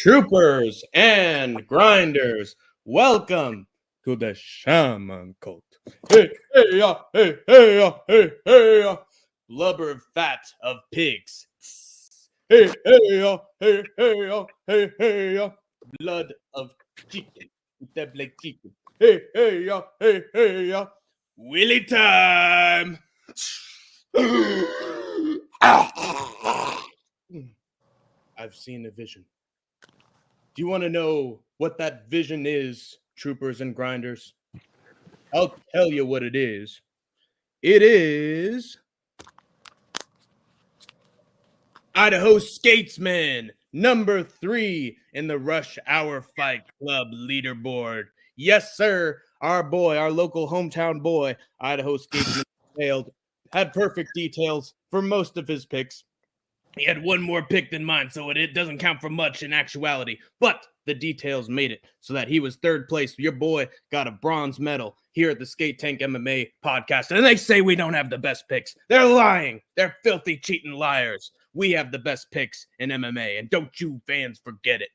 Troopers and grinders, welcome to the Shaman Cult. Hey, hey, ya, hey, hey, ya, hey, hey, ya. Blubber fat of pigs. Hey, hey, ya, hey, hey, ya, hey, hey, ya. Blood of chicken. Double chicken. Hey, hey, ya, hey, hey, ya. Willy time. I've seen a vision. Do you want to know what that vision is, troopers and grinders? I'll tell you what it is. It is Idaho Skatesman, number 3 in the Rush Hour Fight Club leaderboard. Yes, sir. Our boy, our local hometown boy, Idaho Skatesman, failed. Had perfect details for most of his picks. He had one more pick than mine, so it doesn't count for much in actuality. But the details made it so that he was third place. Your boy got a bronze medal here at the SkateTank MMA Podcast. And they say we don't have the best picks. They're lying. They're filthy, cheating liars. We have the best picks in MMA, and don't you fans forget it.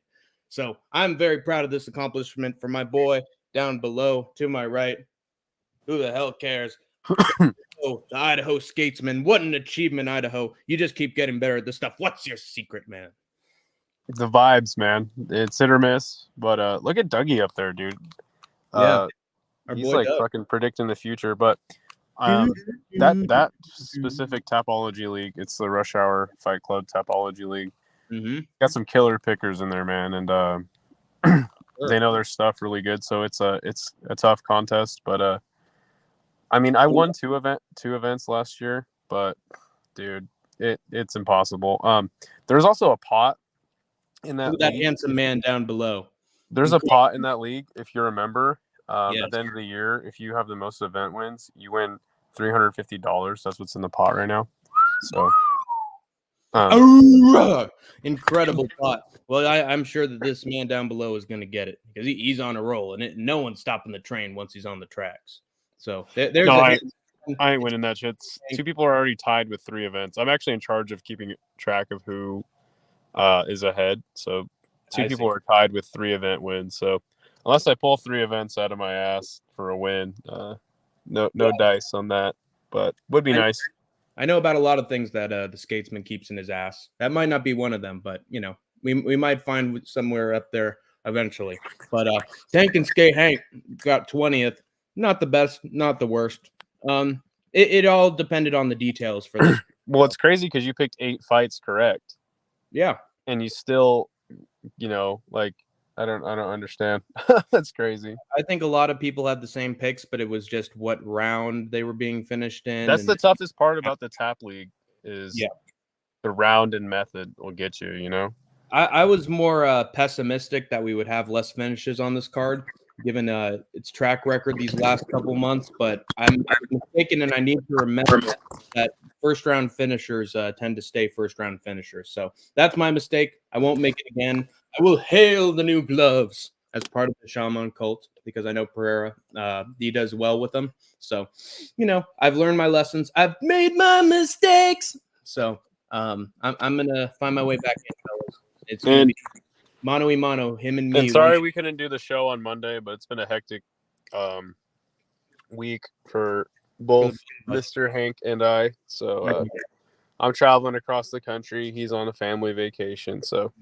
So I'm very proud of this accomplishment for my boy down below to my right. Who the hell cares? Oh, the Idaho Skatesman. What an achievement, Idaho. You just keep getting better at this stuff. What's your secret, man? The vibes, man. It's hit or miss. But look at Dougie up there, dude. Yeah. He's like Doug. Fucking predicting the future. But that specific Tapology League, it's the Rush Hour Fight Club Tapology League. Mm-hmm. Got some killer pickers in there, man. And they know their stuff really good. So it's a tough contest. But I mean, I won two events last year, but dude, it's impossible. There's also a pot in that league. Handsome man down below. There's a pot in that league, if you remember. Yes. At the end of the year, if you have the most event wins, you win $350. That's what's in the pot right now. So incredible pot. Well, I'm sure that this man down below is going to get it because he's on a roll, and no one's stopping the train once he's on the tracks. So there's I ain't winning that shit. Two people are already tied with 3 events. I'm actually in charge of keeping track of who is ahead. So people are tied with 3 event wins. So unless I pull 3 events out of my ass for a win, no dice on that. But would be nice. I know about a lot of things that the skatesman keeps in his ass. That might not be one of them, but you know, we might find somewhere up there eventually. But Tank and Skate Hank got 20th. Not the best, not the worst. It all depended on the details for this. Well, it's crazy because you picked 8 fights correct. Yeah, and you still, like I don't understand. That's crazy. I think a lot of people had the same picks, but it was just what round they were being finished in. That's the toughest part about the Tap League is the round and method will get you. You know, I was more pessimistic that we would have less finishes on this card, given its track record these last couple months, but I'm mistaken, and I need to remember that first-round finishers tend to stay first-round finishers. So that's my mistake. I won't make it again. I will hail the new gloves as part of the Shaman Cult because I know Pereira, he does well with them. So, I've learned my lessons. I've made my mistakes. So I'm going to find my way back in, fellas. It's going to be mano a mano, him and me. And sorry we couldn't do the show on Monday, but it's been a hectic week for both Mr. Hank and I. So I'm traveling across the country. He's on a family vacation. So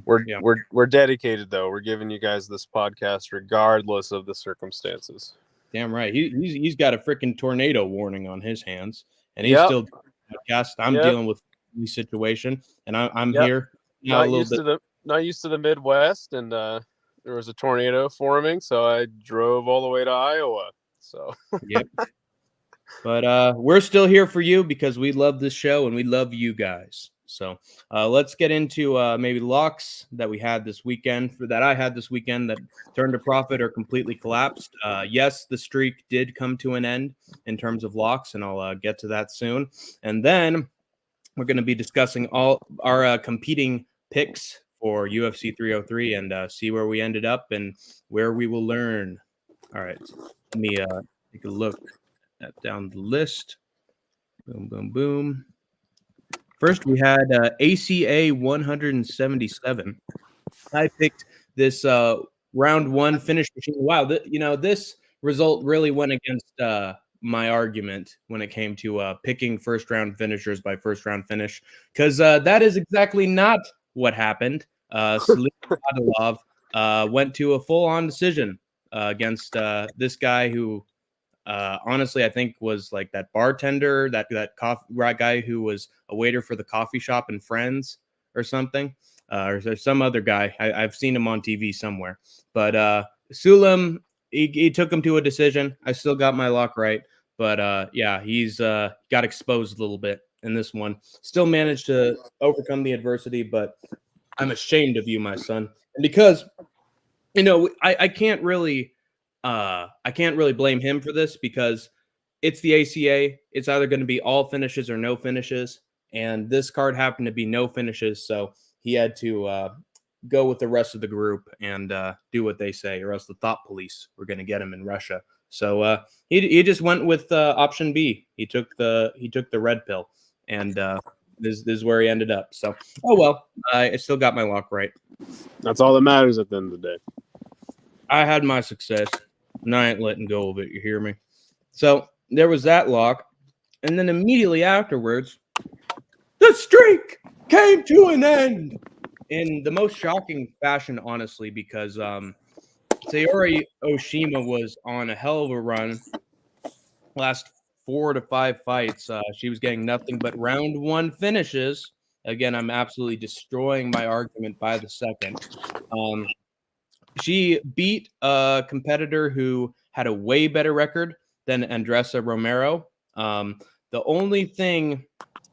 we're dedicated, though. We're giving you guys this podcast regardless of the circumstances. Damn right. He's got a freaking tornado warning on his hands, and he's still doing the podcast. I'm dealing with the situation, and I'm here now a little bit. Not used to the Midwest, and there was a tornado forming, so I drove all the way to Iowa. So yep. But we're still here for you because we love this show and we love you guys. So let's get into maybe locks that we had this weekend, that I had this weekend that turned a profit or completely collapsed. Yes, the streak did come to an end in terms of locks, and I'll get to that soon. And then we're going to be discussing all our competing picks for UFC 303 and see where we ended up and where we will learn. All right, let me take a look down the list. Boom, boom, boom. First, we had ACA 177. I picked this round one finish machine. Wow, this result really went against my argument when it came to picking first round finishers by first round finish, because that is exactly not what happened. Salim Adilov went to a full on decision against this guy who. Honestly, I think was like that bartender, that coffee guy who was a waiter for the coffee shop in Friends or something, or there's some other guy. I've seen him on TV somewhere. But Sulam, he took him to a decision. I still got my lock right, but yeah, he's got exposed a little bit in this one. Still managed to overcome the adversity, but I'm ashamed of you, my son, and because I can't really. I can't really blame him for this because it's the ACA. It's either going to be all finishes or no finishes. And this card happened to be no finishes. So he had to go with the rest of the group and do what they say, or else the thought police were going to get him in Russia. So he just went with option B. He took the red pill, and this is where he ended up. So I still got my lock right. That's all that matters at the end of the day. I had my success, and I ain't letting go of it. You hear me? So there was that lock, and then immediately afterwards, the streak came to an end in the most shocking fashion, honestly, because Sayori Oshima was on a hell of a run. Last 4 to 5 fights, she was getting nothing but round one finishes. Again, I'm absolutely destroying my argument by the second. She beat a competitor who had a way better record than Andressa Romero. The only thing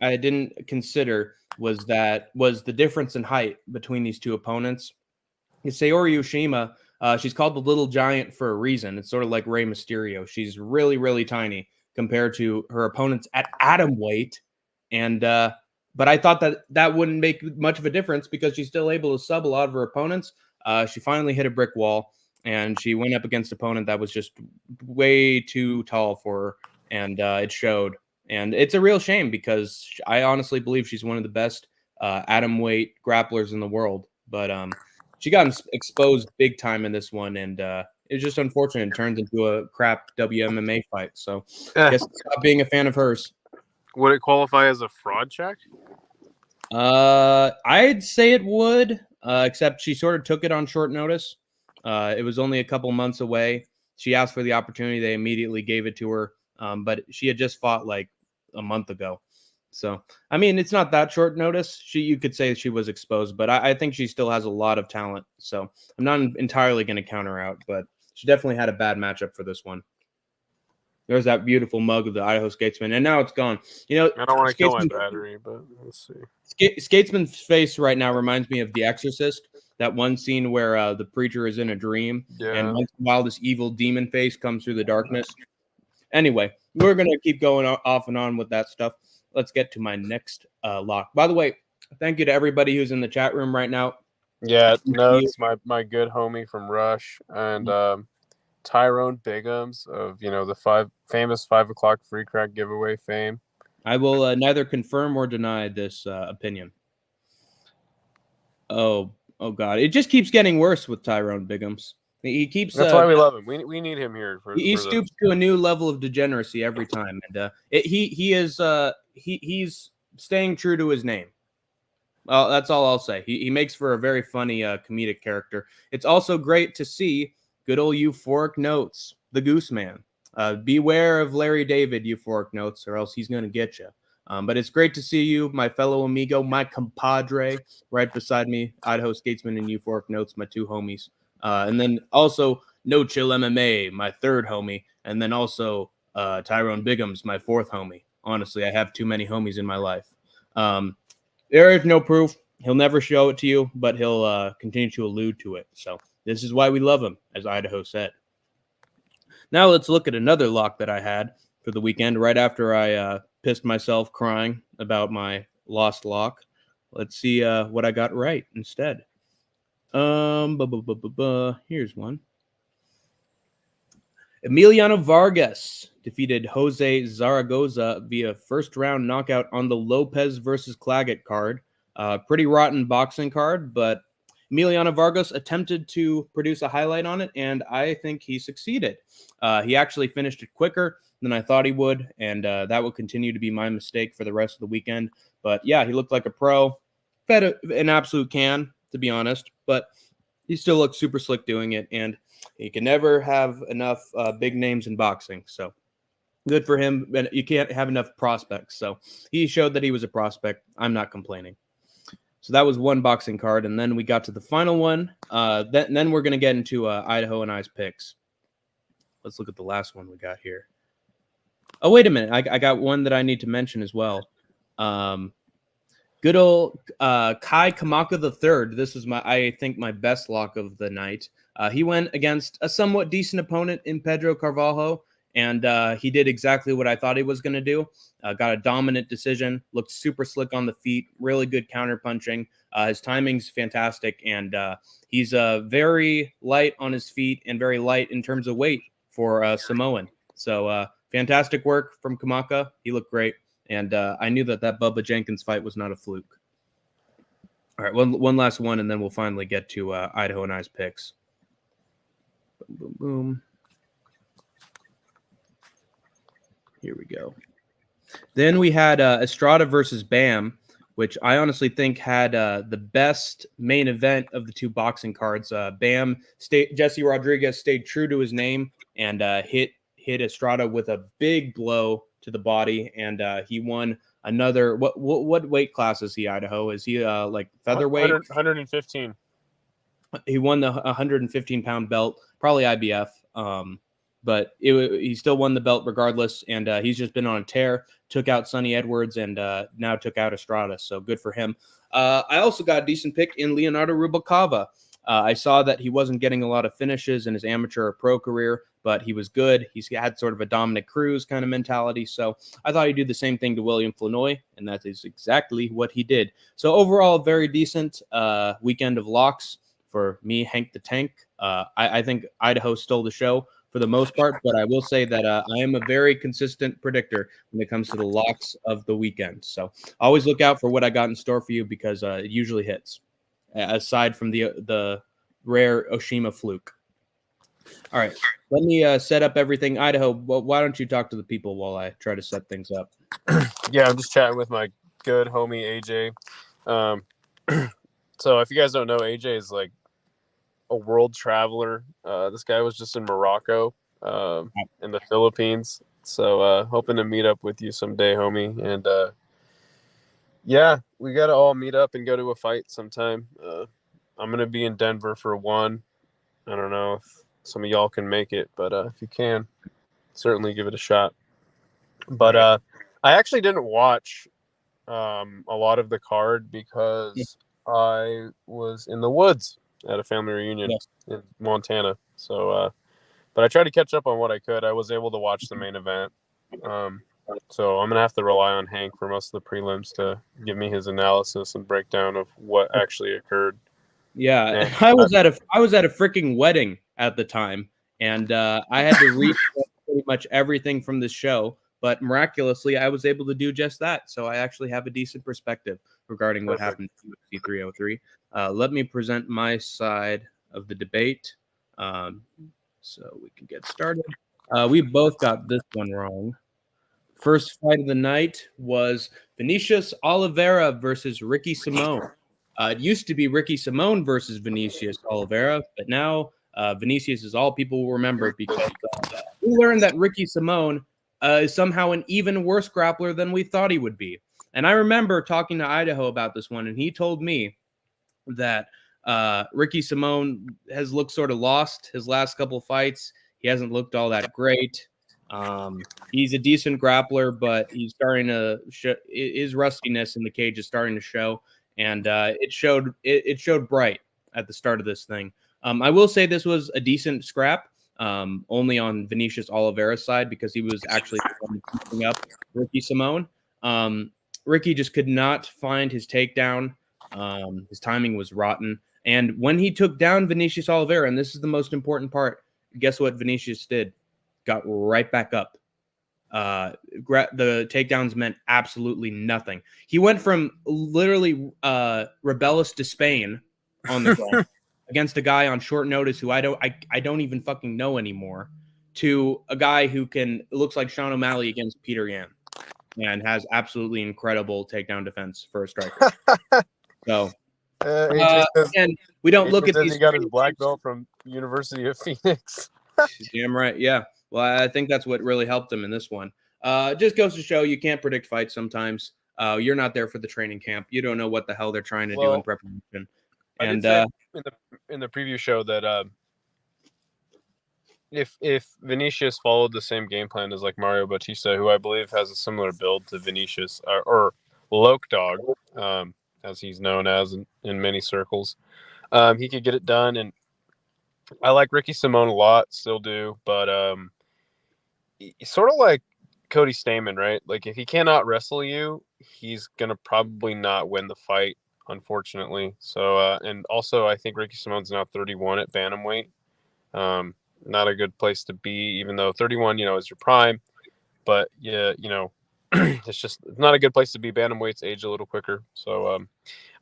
I didn't consider was the difference in height between these two opponents. Sayori Yoshima, she's called the Little Giant for a reason. It's sort of like Rey Mysterio. She's really, really tiny compared to her opponents at atom weight. And but I thought that wouldn't make much of a difference because she's still able to sub a lot of her opponents. She finally hit a brick wall, and she went up against an opponent that was just way too tall for her, and it showed. And it's a real shame because I honestly believe she's one of the best atom weight grapplers in the world. But she got exposed big time in this one, and it's just unfortunate. It turns into a crap WMMA fight. So I guess stop being a fan of hers. Would it qualify as a fraud check? I'd say it would, except she sort of took it on short notice. It was only a couple months away. She asked for the opportunity. They immediately gave it to her. But she had just fought like a month ago. So, I mean, it's not that short notice. You could say she was exposed, but I think she still has a lot of talent. So I'm not entirely going to count her out, but she definitely had a bad matchup for this one. There's that beautiful mug of the Idaho Skatesman, and now it's gone. I don't want to kill my battery, but let's see. Skatesman's face right now reminds me of The Exorcist, that one scene where the preacher is in a dream, and once in a while this evil demon face comes through the darkness. Anyway, we're going to keep going off and on with that stuff. Let's get to my next lock. By the way, thank you to everybody who's in the chat room right now. Yeah, Notes, my good homie from Rush, and Tyrone Bigums of the famous 5 o'clock free crack giveaway fame. I will neither confirm or deny this opinion. Oh God! It just keeps getting worse with Tyrone Bigums. He keeps. That's why we love him. We need him here. He stoops to a new level of degeneracy every time, and he's staying true to his name. Well, that's all I'll say. He makes for a very funny comedic character. It's also great to see good old Euphoric Notes, the Goose Man. Beware of Larry David, Euphoric Notes, or else he's going to get you. But it's great to see you, my fellow amigo, my compadre, right beside me, Idaho Skatesman and Euphoric Notes, my two homies. And then also No Chill MMA, my third homie. And then also Tyrone Bigums, my fourth homie. Honestly, I have too many homies in my life. There is no proof. He'll never show it to you, but he'll continue to allude to it. So this is why we love him, as Idaho said. Now let's look at another lock that I had for the weekend right after I pissed myself crying about my lost lock. Let's see what I got right instead. Here's one. Emiliano Vargas defeated Jose Zaragoza via first round knockout on the Lopez versus Claggett card. Pretty rotten boxing card, but Emiliano Vargas attempted to produce a highlight on it, and I think he succeeded. He actually finished it quicker than I thought he would, and that will continue to be my mistake for the rest of the weekend. But yeah, he looked like a pro. Fed an absolute can, to be honest, but he still looks super slick doing it, and you can never have enough big names in boxing. So good for him, but you can't have enough prospects. So he showed that he was a prospect. I'm not complaining. So that was one boxing card, and then we got to the final one. Then we're going to get into Idaho and I's picks. Let's look at the last one we got here. Oh, wait a minute. I got one that I need to mention as well. Good old Kai Kamaka III. This is I think my best lock of the night. He went against a somewhat decent opponent in Pedro Carvalho, and he did exactly what I thought he was going to do. Got a dominant decision, looked super slick on the feet, really good counter punching. His timing's fantastic, and he's very light on his feet and very light in terms of weight for Samoan. So fantastic work from Kamaka. He looked great. And I knew that Bubba Jenkins fight was not a fluke. All right, one last one, and then we'll finally get to Idaho and I's picks. Boom, boom, boom. Here we go. Then we had Estrada versus Bam, which I honestly think had the best main event of the two boxing cards. Jesse Rodriguez stayed true to his name and hit Estrada with a big blow to the body, and he won another. What weight class is he, Idaho? Is he like featherweight? 115. He won the 115-pound belt, probably IBF. But he still won the belt regardless, and he's just been on a tear. Took out Sonny Edwards, and now took out Estrada. So good for him. I also got a decent pick in Leonardo Rubalcaba. I saw that he wasn't getting a lot of finishes in his amateur or pro career, but he was good. He's had sort of a Dominic Cruz kind of mentality. So I thought he'd do the same thing to William Flanoy, and that is exactly what he did. So overall, very decent weekend of locks for me, Hank the Tank. I think Idaho stole the show for the most part, but I will say that I am a very consistent predictor when it comes to the locks of the weekend. So always look out for what I got in store for you, because it usually hits, aside from the rare Oshima fluke. All right, let me set up everything. Idaho, why don't you talk to the people while I try to set things up? Yeah, I'm just chatting with my good homie AJ. So if you guys don't know, AJ is like a world traveler. This guy was just in Morocco, in the Philippines. So hoping to meet up with you someday, homie. And yeah, we got to all meet up and go to a fight sometime. I'm going to be in Denver for one. I don't know if some of y'all can make it, but if you can, certainly give it a shot. But I actually didn't watch a lot of the card because I was in the woods at a family reunion in Montana. So, but I tried to catch up on what I could. I was able to watch the main event. So I'm going to have to rely on Hank for most of the prelims to give me his analysis and breakdown of what actually occurred. Yeah, and I was at a freaking wedding at the time, and I had to read pretty much everything from the show. But miraculously, I was able to do just that. So I actually have a decent perspective regarding what happened to UFC 303. Let me present my side of the debate, so we can get started. We both got this one wrong. First fight of the night was Vinicius Oliveira versus Ricky Simone. It used to be Ricky Simone versus Vinicius Oliveira, but now Vinicius is all people will remember, because we learned that Ricky Simone is somehow an even worse grappler than we thought he would be. And I remember talking to Idaho about this one, and he told me that Ricky Simone has looked sort of lost his last couple of fights. He hasn't looked all that great. He's a decent grappler, but he's starting to his rustiness in the cage is starting to show. And it showed bright at the start of this thing. I will say this was a decent scrap, only on Vinicius Oliveira's side, because he was actually keeping up Ricky Simone. Ricky just could not find his takedown. His timing was rotten. And when he took down Vinicius Oliveira, and this is the most important part, guess what Vinicius did? Got right back up. The takedowns meant absolutely nothing. He went from literally rebellious to Spain on the ground against a guy on short notice who I don't even fucking know anymore, to a guy who looks like Sean O'Malley against Peter Yan and has absolutely incredible takedown defense for a striker. So again, we don't look at these. He got his black belt from University of Phoenix. Damn right, yeah. Well, I think that's what really helped him in this one. Just goes to show you can't predict fights sometimes. You're not there for the training camp. You don't know what the hell they're trying to do in preparation. And in the preview show that if Vinicius followed the same game plan as like Mario Bautista, who I believe has a similar build to Vinicius or Loke Dog, as he's known as in many circles, he could get it done. And I like Ricky Simone a lot, still do, but sort of like Cody Stamann, right? Like if he cannot wrestle you, he's gonna probably not win the fight, unfortunately. So and also I think Ricky Simone's now 31 at bantamweight. Not a good place to be, even though 31, is your prime. But yeah, it's just not a good place to be. Bantamweights age a little quicker. So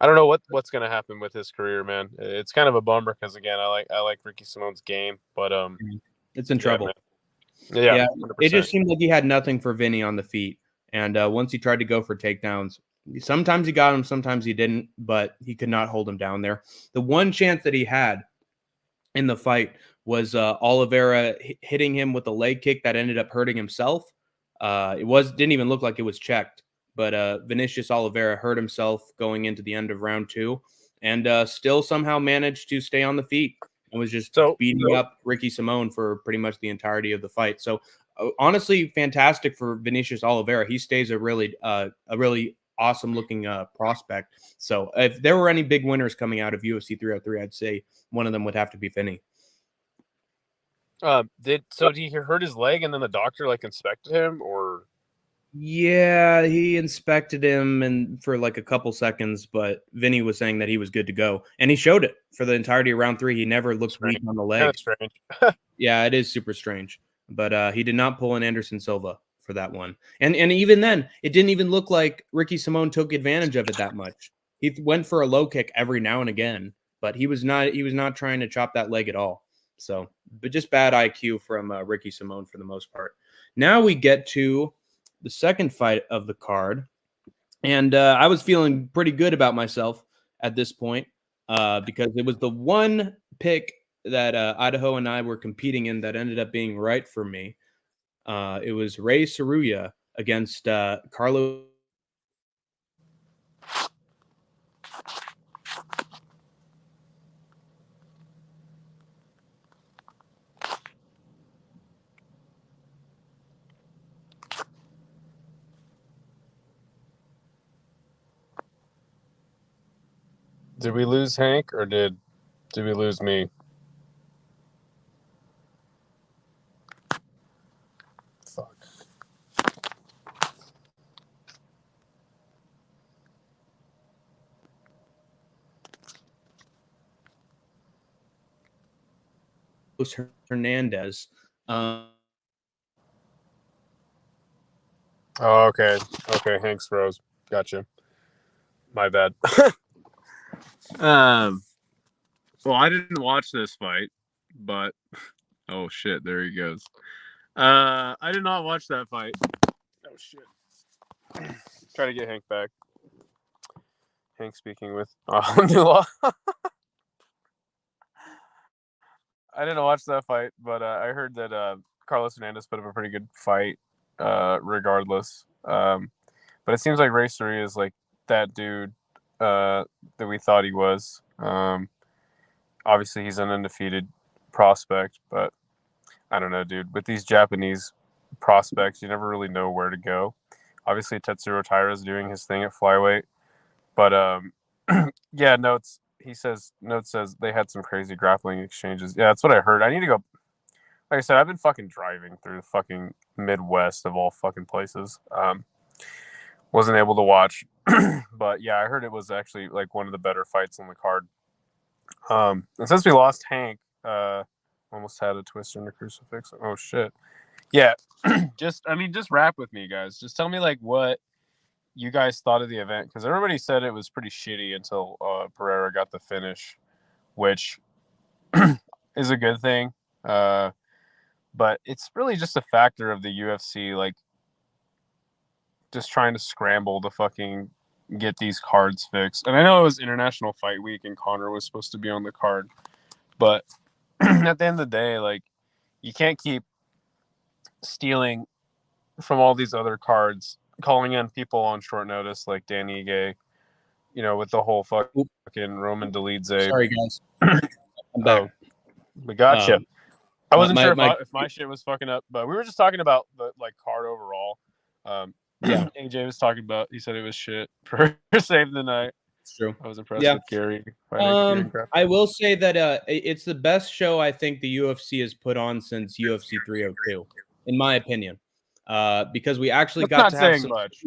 I don't know what's gonna happen with his career, man. It's kind of a bummer because again, I like Ricky Simone's game, but it's in trouble. Yeah, it just seemed like he had nothing for Vinny on the feet. And once he tried to go for takedowns, sometimes he got him, sometimes he didn't, but he could not hold him down there. The one chance that he had in the fight was Oliveira hitting him with a leg kick that ended up hurting himself. Didn't even look like it was checked, but Vinicius Oliveira hurt himself going into the end of round 2 and still somehow managed to stay on the feet and was just beating up Ricky Simone for pretty much the entirety of the fight. So honestly, fantastic for Vinicius Oliveira. He stays a really awesome looking prospect. So if there were any big winners coming out of UFC 303, I'd say one of them would have to be Vinny. Did he hurt his leg and then the doctor inspected him, or? Yeah, he inspected him and for like a couple seconds, but Vinny was saying that he was good to go, and he showed it for the entirety of round 3. He never looked weak on the leg. Kind of strange. Yeah, it is super strange, but he did not pull an Anderson Silva for that one, and even then, it didn't even look like Ricky Simone took advantage of it that much. He went for a low kick every now and again, but he was not trying to chop that leg at all. So, but just bad IQ from Ricky Simone for the most part. Now we get to the second fight of the card, and I was feeling pretty good about myself at this point because it was the one pick that Idaho and I were competing in that ended up being right for me. It was Ray Saruya against Carlos. Did we lose Hank, or did we lose me? Fuck. Hernandez. Oh, okay. Hank's froze. Gotcha. My bad. Well, I didn't watch this fight, but oh shit, there he goes. I did not watch that fight. Oh shit. Try to get Hank back. Hank speaking with Alhamdulillah. I didn't watch that fight, but I heard that Carlos Hernandez put up a pretty good fight, regardless. But it seems like Ray Saruya is like that dude that we thought he was. Obviously, he's an undefeated prospect, but I don't know, dude. With these Japanese prospects, you never really know where to go. Obviously, Tetsuro Taira is doing his thing at flyweight, but yeah, Notes says they had some crazy grappling exchanges. Yeah, that's what I heard. I need to go. Like I said, I've been fucking driving through the fucking Midwest of all fucking places. Wasn't able to watch, but yeah, I heard it was actually like one of the better fights on the card. And since we lost Hank, almost had a twister and a crucifix. Oh shit. Yeah. just rap with me, guys. Just tell me like what you guys thought of the event, because everybody said it was pretty shitty until Pereira got the finish. which is a good thing. But it's really just a factor of the UFC, like, just trying to scramble to fucking get these cards fixed. And I know it was International Fight Week and Conor was supposed to be on the card, but at the end of the day, like, you can't keep stealing from all these other cards, calling in people on short notice like Danny Ige, with the whole fucking Roman Dolidze. Sorry, guys. I'm back. Oh, we got you. I wasn't sure if my shit was fucking up, but we were just talking about the card overall. Yeah, AJ was talking about. He said it was shit for Save the Night. it's true. I was impressed with Gary. I will say that it's the best show I think the UFC has put on since UFC 302, in my opinion. Because we actually got to have much.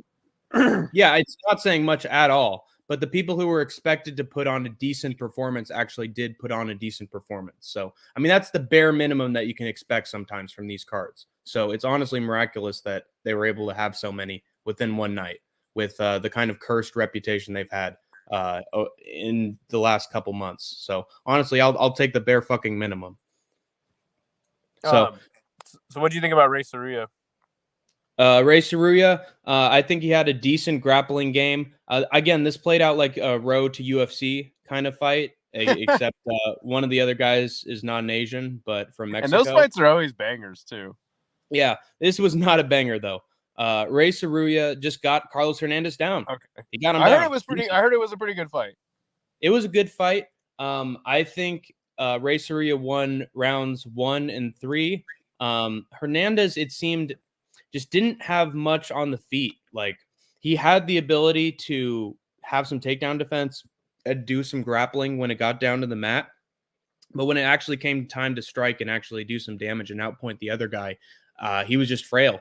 Yeah, it's not saying much at all. But the people who were expected to put on a decent performance actually did put on a decent performance. So, I mean, that's the bare minimum that you can expect sometimes from these cards. So it's honestly miraculous that they were able to have so many within one night with the kind of cursed reputation they've had in the last couple months. So honestly, I'll take the bare fucking minimum. So what do you think about Ray Saruya? Ray Saruya, I think he had a decent grappling game. Again, this played out like a road to UFC kind of fight, except one of the other guys is not an Asian, but from Mexico. And those fights are always bangers too. Yeah, this was not a banger though. Ray Saruya just got Carlos Hernandez down. Okay, he got him down. I heard it was a pretty good fight. It was a good fight. I think Ray Saruya won rounds 1 and 3. Hernandez, it seemed, just didn't have much on the feet. Like, he had the ability to have some takedown defense and do some grappling when it got down to the mat. But when it actually came time to strike and actually do some damage and outpoint the other guy, he was just frail.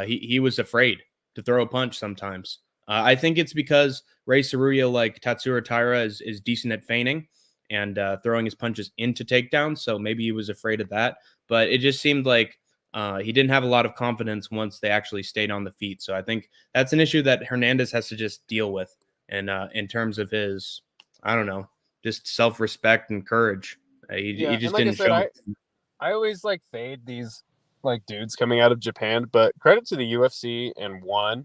He was afraid to throw a punch sometimes. I think it's because Ray Saruya, like Tatsuro Taira, is decent at feigning and throwing his punches into takedowns. So maybe he was afraid of that. But it just seemed like he didn't have a lot of confidence once they actually stayed on the feet. So I think that's an issue that Hernandez has to just deal with. And in terms of his, I don't know, just self-respect and courage. He just didn't show it. I always fade these dudes coming out of Japan, but credit to the UFC and ONE,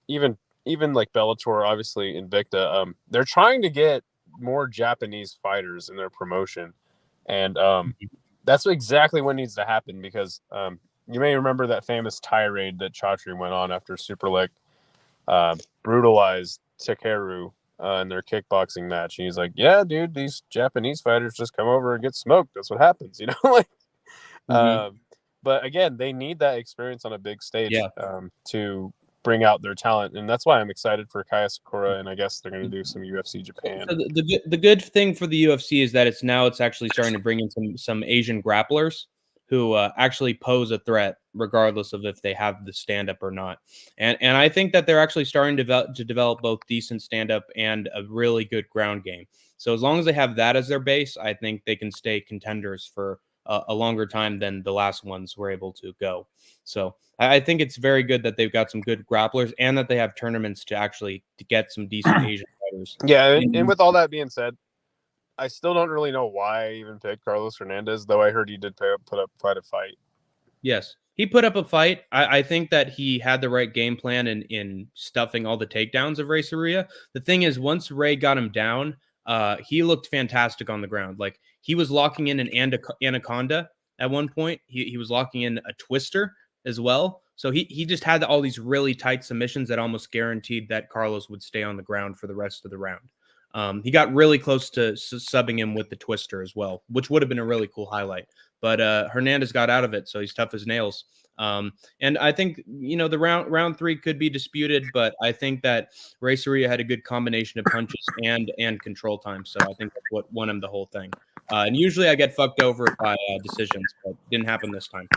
even like Bellator, obviously Invicta. They're trying to get more Japanese fighters in their promotion, and that's exactly what needs to happen because you may remember that famous tirade that Chatri went on after Superlek brutalized Takeru in their kickboxing match. And he's like, "Yeah, dude, these Japanese fighters just come over and get smoked. That's what happens, you know." But again, they need that experience on a big stage to bring out their talent, and that's why I'm excited for Kaya Sakura. And I guess they're going to do some UFC Japan. So the good thing for the UFC is that it's actually starting to bring in some Asian grapplers who actually pose a threat, regardless of if they have the stand up or not. And I think that they're actually starting to develop both decent stand up and a really good ground game. So as long as they have that as their base, I think they can stay contenders for a longer time than the last ones were able to go. So I think it's very good that they've got some good grapplers and that they have tournaments to get some decent Asian fighters. Yeah, and with all that being said, I still don't really know why I even picked Carlos Hernandez, though I heard he did put up quite a fight. Yes, he put up a fight. I think that he had the right game plan in stuffing all the takedowns of Ray Saruya. The thing is, once Ray got him down, he looked fantastic on the ground. Like, he was locking in an anaconda at one point. He was locking in a twister as well. So he just had all these really tight submissions that almost guaranteed that Carlos would stay on the ground for the rest of the round. He got really close to subbing him with the twister as well, which would have been a really cool highlight. But Hernandez got out of it, so he's tough as nails. And I think, the round 3 could be disputed, but I think that Ray Saruya had a good combination of punches and control time. So I think that's what won him the whole thing. And usually I get fucked over by decisions, but it didn't happen this time.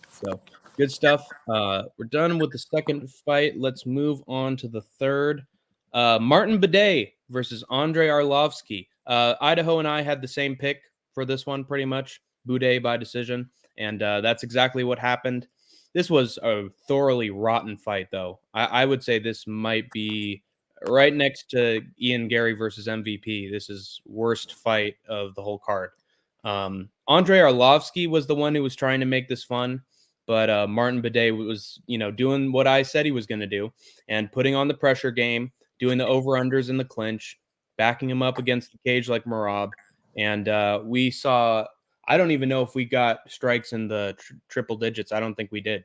So good stuff. We're done with the second fight. Let's move on to the third. Martin Bidet versus Andrei Arlovsky. Idaho and I had the same pick for this one, pretty much. Bidet by decision. And that's exactly what happened. This was a thoroughly rotten fight, though. I would say this might be right next to Ian Gary versus MVP. This is worst fight of the whole card. Andre Arlovsky was the one who was trying to make this fun, but Martin Bidet was, doing what I said he was going to do and putting on the pressure game, doing the over-unders in the clinch, backing him up against the cage like Marab. And we saw, I don't even know if we got strikes in the triple digits. I don't think we did.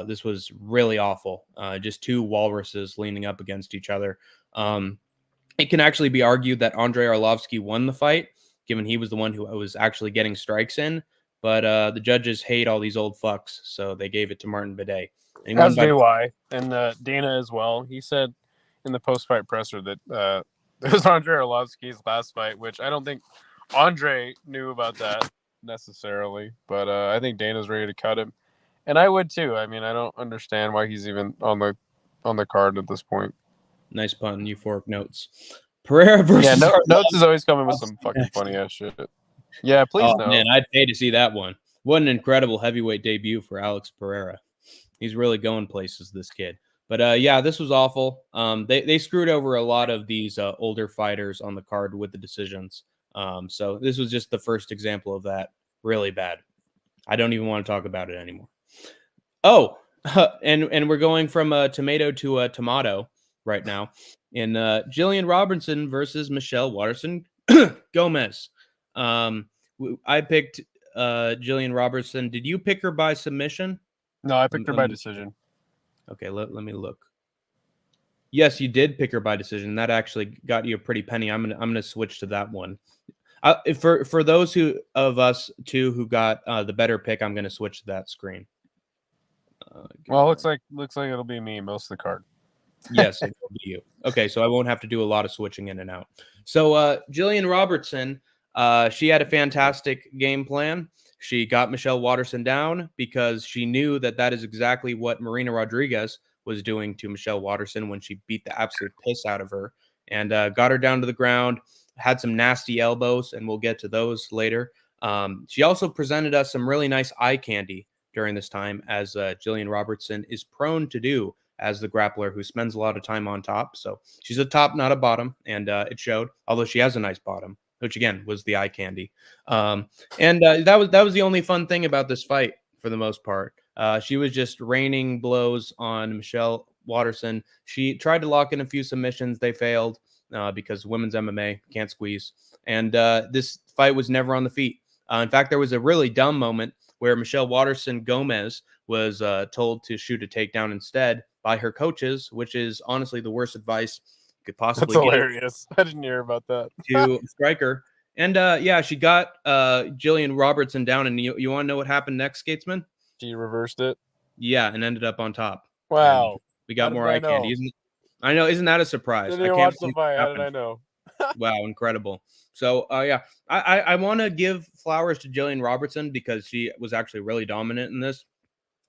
This was really awful. Just two walruses leaning up against each other. It can actually be argued that Andre Arlovsky won the fight, given he was the one who was actually getting strikes in. But the judges hate all these old fucks, so they gave it to Martin Bidet. As do I. And Dana as well. He said in the post-fight presser that it was Andre Arlovsky's last fight, which I don't think Andre knew about that necessarily. But I think Dana's ready to cut him. And I would too. I mean, I don't understand why he's even on the card at this point. Nice pun, euphoric notes. Pereira versus Notes is always coming with some fucking funny ass shit. Yeah, please no. Man, I'd pay to see that one. What an incredible heavyweight debut for Alex Pereira. He's really going places, this kid. But yeah, this was awful. They screwed over a lot of these older fighters on the card with the decisions. So this was just the first example of that. Really bad. I don't even want to talk about it anymore. Oh, and we're going from a tomato to a tomato right now in Jillian Robertson versus Michelle Waterson Gomez. I picked Jillian Robertson. Did you pick her by submission? No, I picked her by decision. Okay, let me look. Yes, you did pick her by decision. That actually got you a pretty penny. I'm gonna switch to that one. For those of us two who got the better pick, I'm gonna switch to that screen. Well, looks like it'll be me most of the card. Yes, it will be you. Okay, so I won't have to do a lot of switching in and out. So Jillian Robertson, she had a fantastic game plan. She got Michelle Waterson down because she knew that is exactly what Marina Rodriguez was doing to Michelle Waterson when she beat the absolute piss out of her and got her down to the ground, had some nasty elbows, and we'll get to those later. She also presented us some really nice eye candy during this time, as Jillian Robertson is prone to do as the grappler who spends a lot of time on top. So she's a top, not a bottom, and it showed, although she has a nice bottom, which again was the eye candy. And that was the only fun thing about this fight for the most part. She was just raining blows on Michelle Waterson. She tried to lock in a few submissions. They failed because women's MMA can't squeeze. And this fight was never on the feet. In fact, there was a really dumb moment where Michelle Waterson Gomez was told to shoot a takedown instead by her coaches, which is honestly the worst advice you could possibly get. That's hilarious. I didn't hear about that. To a striker. And yeah, she got Jillian Robertson down. And you want to know what happened next, Skatesman? She reversed it. Yeah, and ended up on top. Wow. And we got more eye candy. I know. Isn't that a surprise? I can't watch the fight. How did I know? Wow, incredible. So, yeah, I want to give flowers to Jillian Robertson because she was actually really dominant in this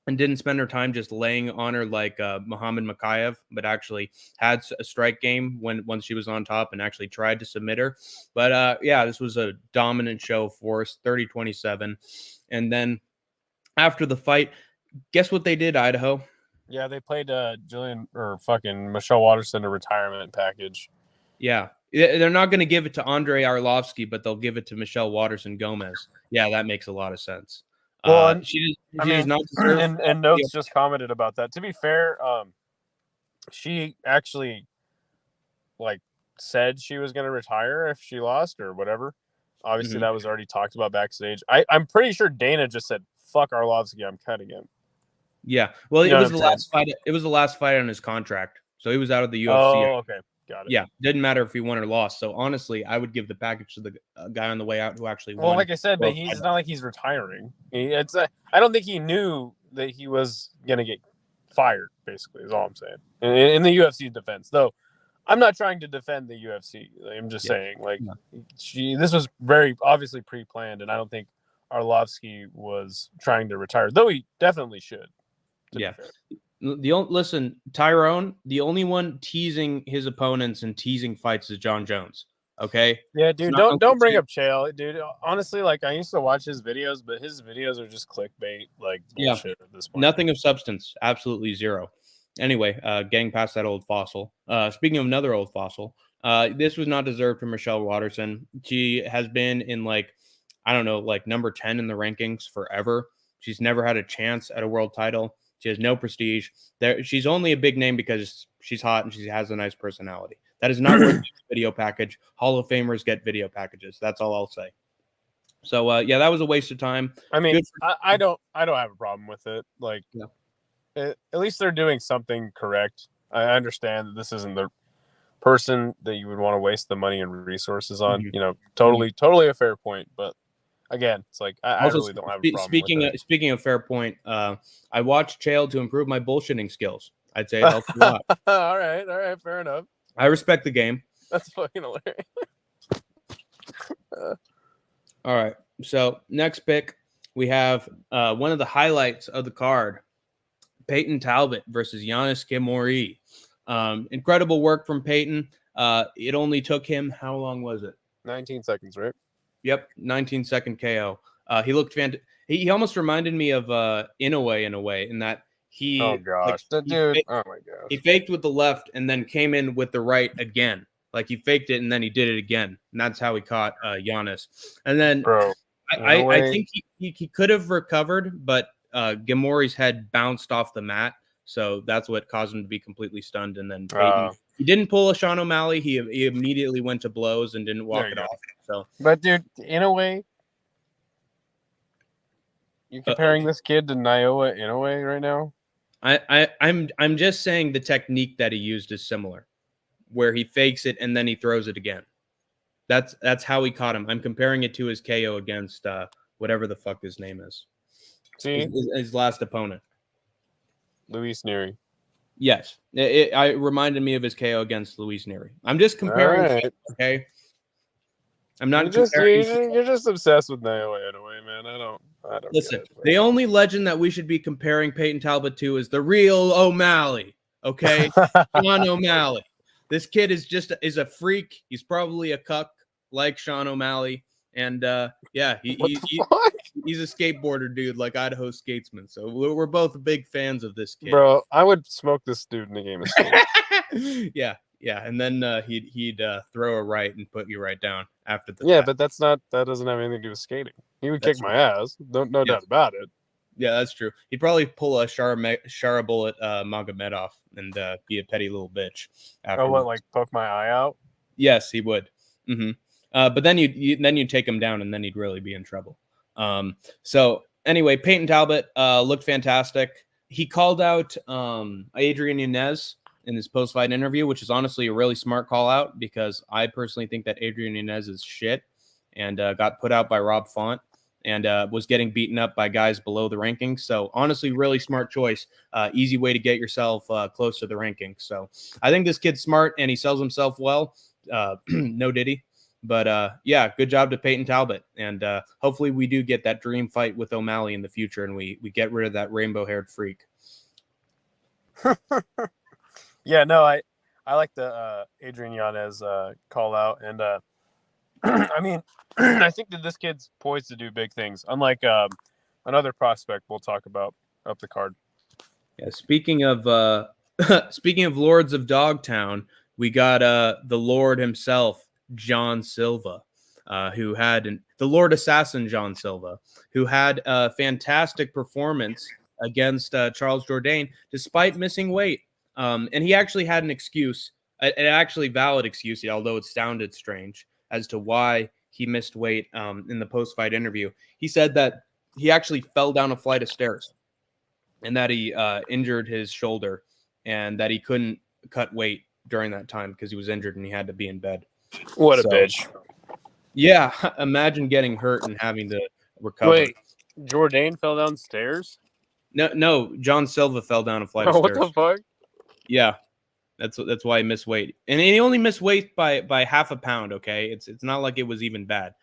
and didn't spend her time just laying on her like Muhammad Makayev, but actually had a strike game once she was on top and actually tried to submit her. But, yeah, this was a dominant show for us, 30-27. And then after the fight, guess what they did, Idaho? Yeah, they played Jillian or fucking Michelle Waterson a retirement package. Yeah. They're not going to give it to Andre Arlovsky, but they'll give it to Michelle Waterson Gomez. Yeah, that makes a lot of sense. Well, she does not and Notes just commented about that. To be fair, she actually said she was going to retire if she lost or whatever. Obviously, that was already talked about backstage. I'm pretty sure Dana just said, "Fuck Arlovsky, I'm cutting him." Yeah, well, it was the last fight. It was the last fight on his contract, so he was out of the UFC. Oh, okay. Got it. Yeah, didn't matter if he won or lost. So honestly, I would give the package to the guy on the way out who actually won. Well, like I said, but it's not like he's retiring. I don't think he knew that he was gonna get fired. Basically, is all I'm saying. In the UFC defense, though, I'm not trying to defend the UFC. I'm just saying, this was very obviously pre-planned, and I don't think Arlovsky was trying to retire, though he definitely should. Yeah. Listen, Tyrone, the only one teasing his opponents and teasing fights is John Jones. Okay. Yeah, dude. Don't bring up Chael, dude. Honestly, I used to watch his videos, but his videos are just clickbait, bullshit at this point. Nothing of substance. Absolutely zero. Anyway, getting past that old fossil. Speaking of another old fossil, this was not deserved from Michelle Watterson. She has been in I don't know, number 10 in the rankings forever. She's never had a chance at a world title. She has no prestige. She's only a big name because she's hot and she has a nice personality. That is not worth a video package. Hall of Famers get video packages. That's all I'll say. So yeah, that was a waste of time. I mean, I don't have a problem with it. At least they're doing something correct. I understand that this isn't the person that you would want to waste the money and resources on. Totally a fair point. But again, it's I really don't have a problem with it. Speaking of fair point, I watched Chael to improve my bullshitting skills. I'd say it helps a lot. All right, fair enough. I respect the game. That's fucking hilarious. All right, so next pick, we have one of the highlights of the card, Peyton Talbot versus Giannis Kimori. Incredible work from Peyton. It only took him, how long was it? 19 seconds, right? Yep, 19-second KO. He looked fantastic. He almost reminded me of Inoue in a way, in that he. Oh gosh, oh my gosh. He faked with the left and then came in with the right again. He faked it and then he did it again, and that's how he caught Giannis. And then, bro, I think he could have recovered, but Gamori's head bounced off the mat, so that's what caused him to be completely stunned. And then Peyton, he didn't pull a Sean O'Malley. He immediately went to blows and didn't walk it off. So, but dude, in a way, you comparing this kid to Naoya Inoue right now? I'm just saying the technique that he used is similar, where he fakes it and then he throws it again. That's how he caught him. I'm comparing it to his KO against whatever the fuck his name is. See, his last opponent, Luis Nery. Yes, it reminded me of his KO against Luis Nery. I'm just comparing. Right. Okay, I'm not. You're just obsessed with Naoya Inoue, man. I don't. Listen, the only legend that we should be comparing Peyton Talbot to is the real O'Malley. Okay, Sean O'Malley. This kid is a freak. He's probably a cuck like Sean O'Malley, and he's a skateboarder dude like Idaho Skatesman. So we're both big fans of this kid. Bro, I would smoke this dude in a game of skate. Yeah, and then he'd throw a right and put you right down after the. Yeah, but that doesn't have anything to do with skating. He would kick my ass. No doubt about it. Yeah, that's true. He'd probably pull a Sharabullet Magomedov and be a petty little bitch. Afterwards. Poke my eye out? Yes, he would. Mm-hmm. But then you'd take him down, and then he'd really be in trouble. So anyway, Peyton Talbot looked fantastic. He called out Adrian Yanez in his post-fight interview, which is honestly a really smart call out, because I personally think that Adrian Yanez is shit and got put out by Rob Font and was getting beaten up by guys below the rankings. So honestly, really smart choice. Easy way to get yourself close to the rankings. So I think this kid's smart and he sells himself well. No diddy. But yeah, good job to Peyton Talbot. And hopefully we do get that dream fight with O'Malley in the future and we get rid of that rainbow-haired freak. Yeah, no, I like the Adrian Yanez call out. And I mean, I think that this kid's poised to do big things, unlike another prospect we'll talk about up the card. Yeah, speaking of Lords of Dogtown, we got the Lord himself, John Silva, the Lord Assassin John Silva, who had a fantastic performance against Charles Jourdain despite missing weight. And he actually had an excuse, an actually valid excuse, although it sounded strange, as to why he missed weight in the post-fight interview. He said that he actually fell down a flight of stairs and that he injured his shoulder and that he couldn't cut weight during that time because he was injured and he had to be in bed. What a bitch. Yeah, imagine getting hurt and having to recover. Wait, Jourdain fell downstairs? No, John Silva fell down a flight of stairs. What the fuck? Yeah. That's why he missed weight, and he only missed weight by half a pound. Okay, it's not like it was even bad.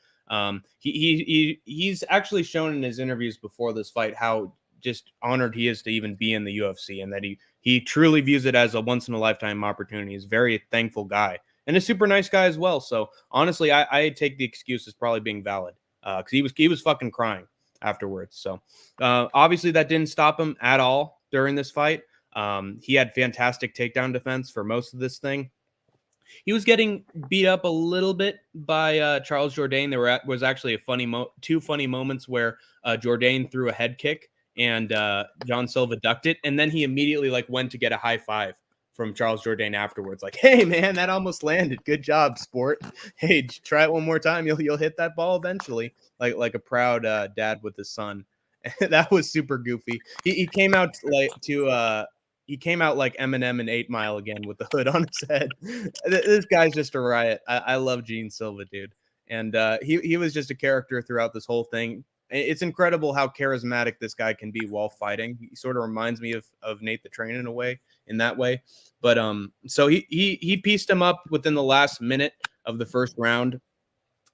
He's actually shown in his interviews before this fight how just honored he is to even be in the UFC, and that he truly views it as a once in a lifetime opportunity. He's a very thankful guy and a super nice guy as well. So honestly, I take the excuse as probably being valid because he was fucking crying afterwards. So obviously that didn't stop him at all during this fight. He had fantastic takedown defense for most of this thing. He was getting beat up a little bit by Charles Jourdain. There was actually two funny moments where Jourdain threw a head kick and John Silva ducked it, and then he immediately went to get a high five from Charles Jourdain afterwards. Like, hey man, that almost landed. Good job, sport. Hey, try it one more time. You'll hit that ball eventually. Like a proud dad with his son. That was super goofy. He came out he came out like Eminem in 8 Mile again with the hood on his head. This guy's just a riot. I love Gene Silva, dude. And he was just a character throughout this whole thing. It's incredible how charismatic this guy can be while fighting. He sort of reminds me of Nate the Train in that way. But so he pieced him up within the last minute of the first round.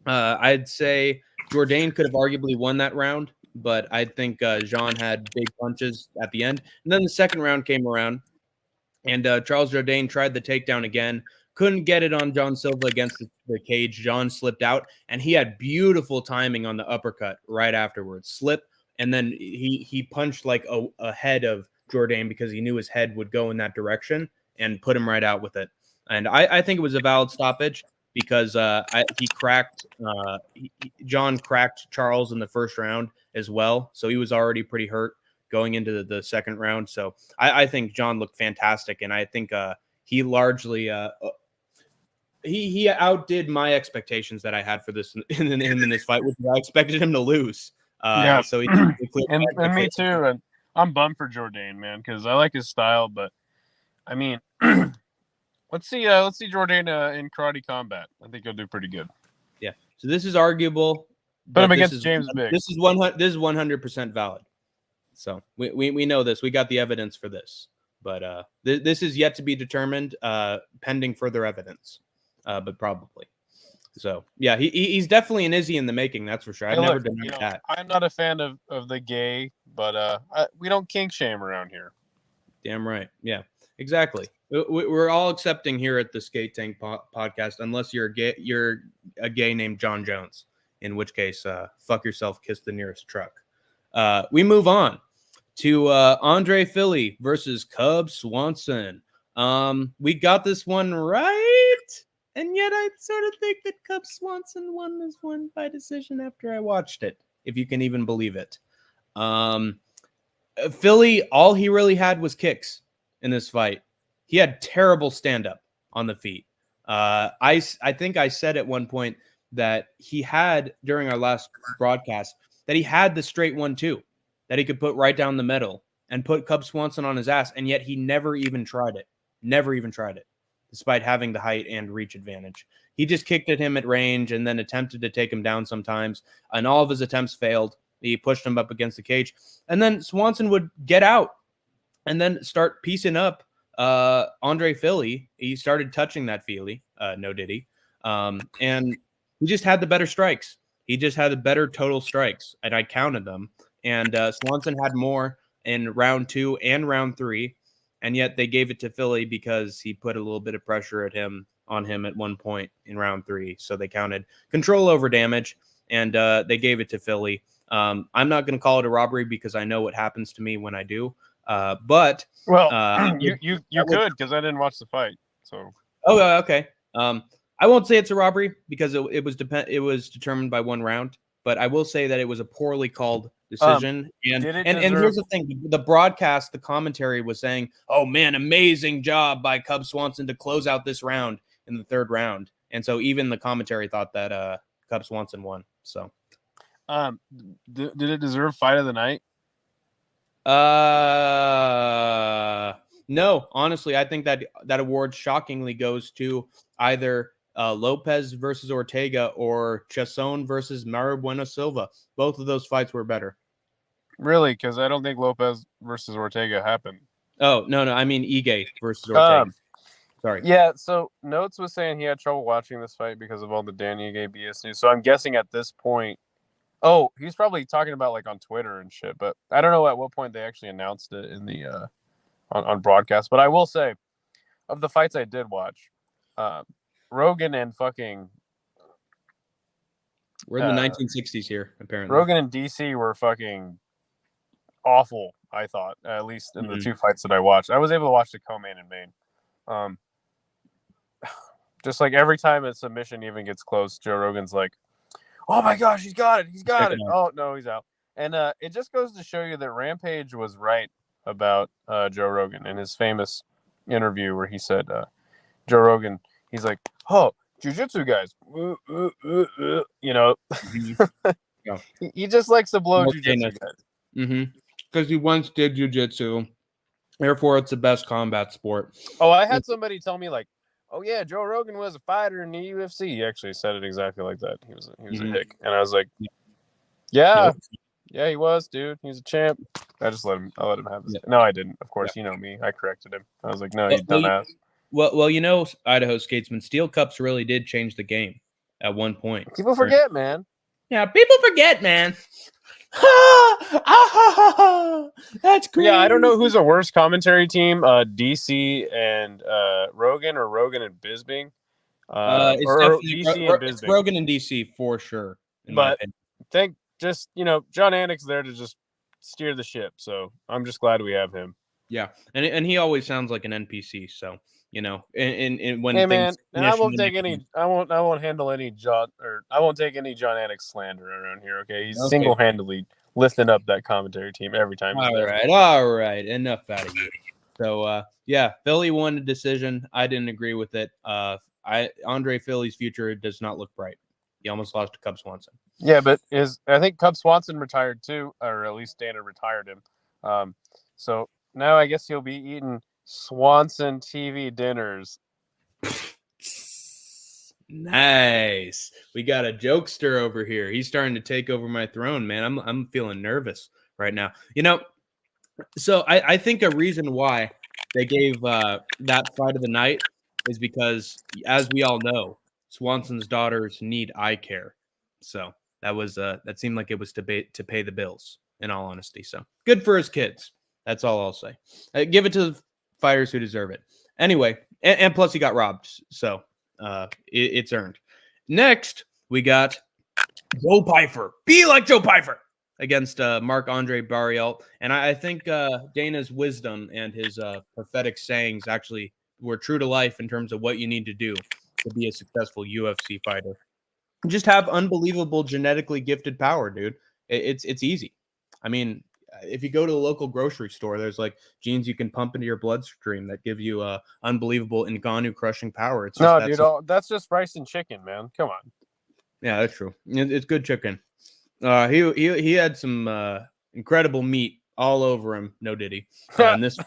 I'd say Jourdain could have arguably won that round, but I think Jean had big punches at the end. And then the second round came around, and Charles Jourdain tried the takedown again. Couldn't get it on John Silva against the cage. John slipped out, and he had beautiful timing on the uppercut right afterwards. Slip, and then he punched like ahead of Jourdain because he knew his head would go in that direction and put him right out with it. And I think it was a valid stoppage because John cracked Charles in the first round as well. So he was already pretty hurt going into the second round. So I think John looked fantastic. And I think he largely he outdid my expectations that I had for this in this fight, which I expected him to lose. So he and me too. And I'm bummed for Jourdain, man, because I like his style. But I mean, let's see Jourdain in karate combat. I think he'll do pretty good. Yeah. So this is arguable. Put him against James Biggs. This is 100% valid. So we know this. We got the evidence for this. But this is yet to be determined, pending further evidence. But probably. So yeah, he's definitely an Izzy in the making. That's for sure. I've never denied that. I'm not a fan of the gay, but we don't kink shame around here. Damn right. Yeah. Exactly. We're all accepting here at the SkateTank Podcast, unless you're a gay named John Jones, in which case, fuck yourself, kiss the nearest truck. We move on to Andre Philly versus Cub Swanson. We got this one right, and yet I sort of think that Cub Swanson won this one by decision after I watched it, if you can even believe it. Philly, all he really had was kicks in this fight. He had terrible stand-up on the feet. I think I said at one point that he had, during our last broadcast, that he had the straight 1-2 that he could put right down the middle and put Cub Swanson on his ass, and yet he never even tried it. Never even tried it, despite having the height and reach advantage. He just kicked at him at range and then attempted to take him down sometimes, and all of his attempts failed. He pushed him up against the cage, and then Swanson would get out and then start piecing up Andre Philly. He started touching that Philly, no diddy. And he just had the better strikes. He just had the better total strikes, and I counted them. And Swanson had more in round 2 and round 3, and yet they gave it to Philly because he put a little bit of pressure on him at one point in round 3. So they counted control over damage, and they gave it to Philly. I'm not going to call it a robbery because I know what happens to me when I do. But you could, because I didn't watch the fight. So okay. I won't say it's a robbery because it was determined by one round. But I will say that it was a poorly called decision. And here's the thing: the broadcast, the commentary was saying, "Oh man, amazing job by Cub Swanson to close out this round in the third round." And so even the commentary thought that Cub Swanson won. So, did it deserve fight of the night? No, honestly, I think that award shockingly goes to either Lopez versus Ortega or Chasson versus Mauro Bueno Silva. Both of those fights were better. Really? Because I don't think Lopez versus Ortega happened. Oh, no. I mean Ige versus Ortega. Sorry. Yeah, so Notes was saying he had trouble watching this fight because of all the Danny Ige BS news. So I'm guessing at this point, he's probably talking about like on Twitter and shit, but I don't know at what point they actually announced it in the on broadcast. But I will say, of the fights I did watch, Rogan and fucking... We're in the 1960s here, apparently. Rogan and DC were fucking awful. I thought, at least in the two fights that I watched. I was able to watch the co-main and main. Just like every time a submission even gets close, Joe Rogan's like, "Oh my gosh, he's got it! He's got it!" Oh no, he's out. And it just goes to show you that Rampage was right about Joe Rogan in his famous interview where he said, Joe Rogan, he's like, "Oh, jiu-jitsu guys, you know." Yeah. He just likes to blow jiu-jitsu guys. Because he once did jiu-jitsu. Therefore, it's the best combat sport. Oh, I had somebody tell me like, "Oh yeah, Joe Rogan was a fighter in the UFC." He actually said it exactly like that. He was a hick, and I was like, "Yeah, yeah, he was, dude. He's a champ." I let him have this. No, I didn't. Of course, you know me. I corrected him. I was like, "No, you dumbass." Well, you know, Idaho Skatesman, Steel Cups really did change the game at one point. People forget, man. Yeah, people forget, man. That's great. Yeah, I don't know who's a worse commentary team, DC and Rogan or Rogan and Bisbing. It's or definitely DC and Bisbing. It's Rogan and DC for sure. But think just, John Anik's there to just steer the ship. So I'm just glad we have him. Yeah, and he always sounds like an NPC. So and when hey man, I won't take any. I won't handle any John I won't take any John Anik slander around here. Okay, he's single-handedly lifting up that commentary team every time. All right, enough out of you. So yeah, Philly won the decision. I didn't agree with it. Andre Philly's future does not look bright. He almost lost to Cub Swanson. Yeah, but I think Cub Swanson retired too, or at least Dana retired him. So now I guess he'll be eating Swanson TV dinners. Nice. We got a jokester over here. He's starting to take over my throne, man. I'm feeling nervous right now. So I think a reason why they gave that fight of the night is because, as we all know, Swanson's daughters need eye care. So that seemed like it was to pay the bills, in all honesty. So good for his kids. That's all I'll say. Give it to the fighters who deserve it. Anyway, and plus he got robbed. So it's earned. Next, we got Joe Pyfer. Be like Joe Pyfer against Marc-Andre Barriault. And I think Dana's wisdom and his prophetic sayings actually were true to life in terms of what you need to do to be a successful UFC fighter. Just have unbelievable genetically gifted power, dude. It's easy. I mean, if you go to the local grocery store, there's like genes you can pump into your bloodstream that give you unbelievable Ngannou crushing power. It's just, that's just rice and chicken, man. Come on. Yeah, that's true. It's good chicken. He had some incredible meat all over him. No diddy. And this.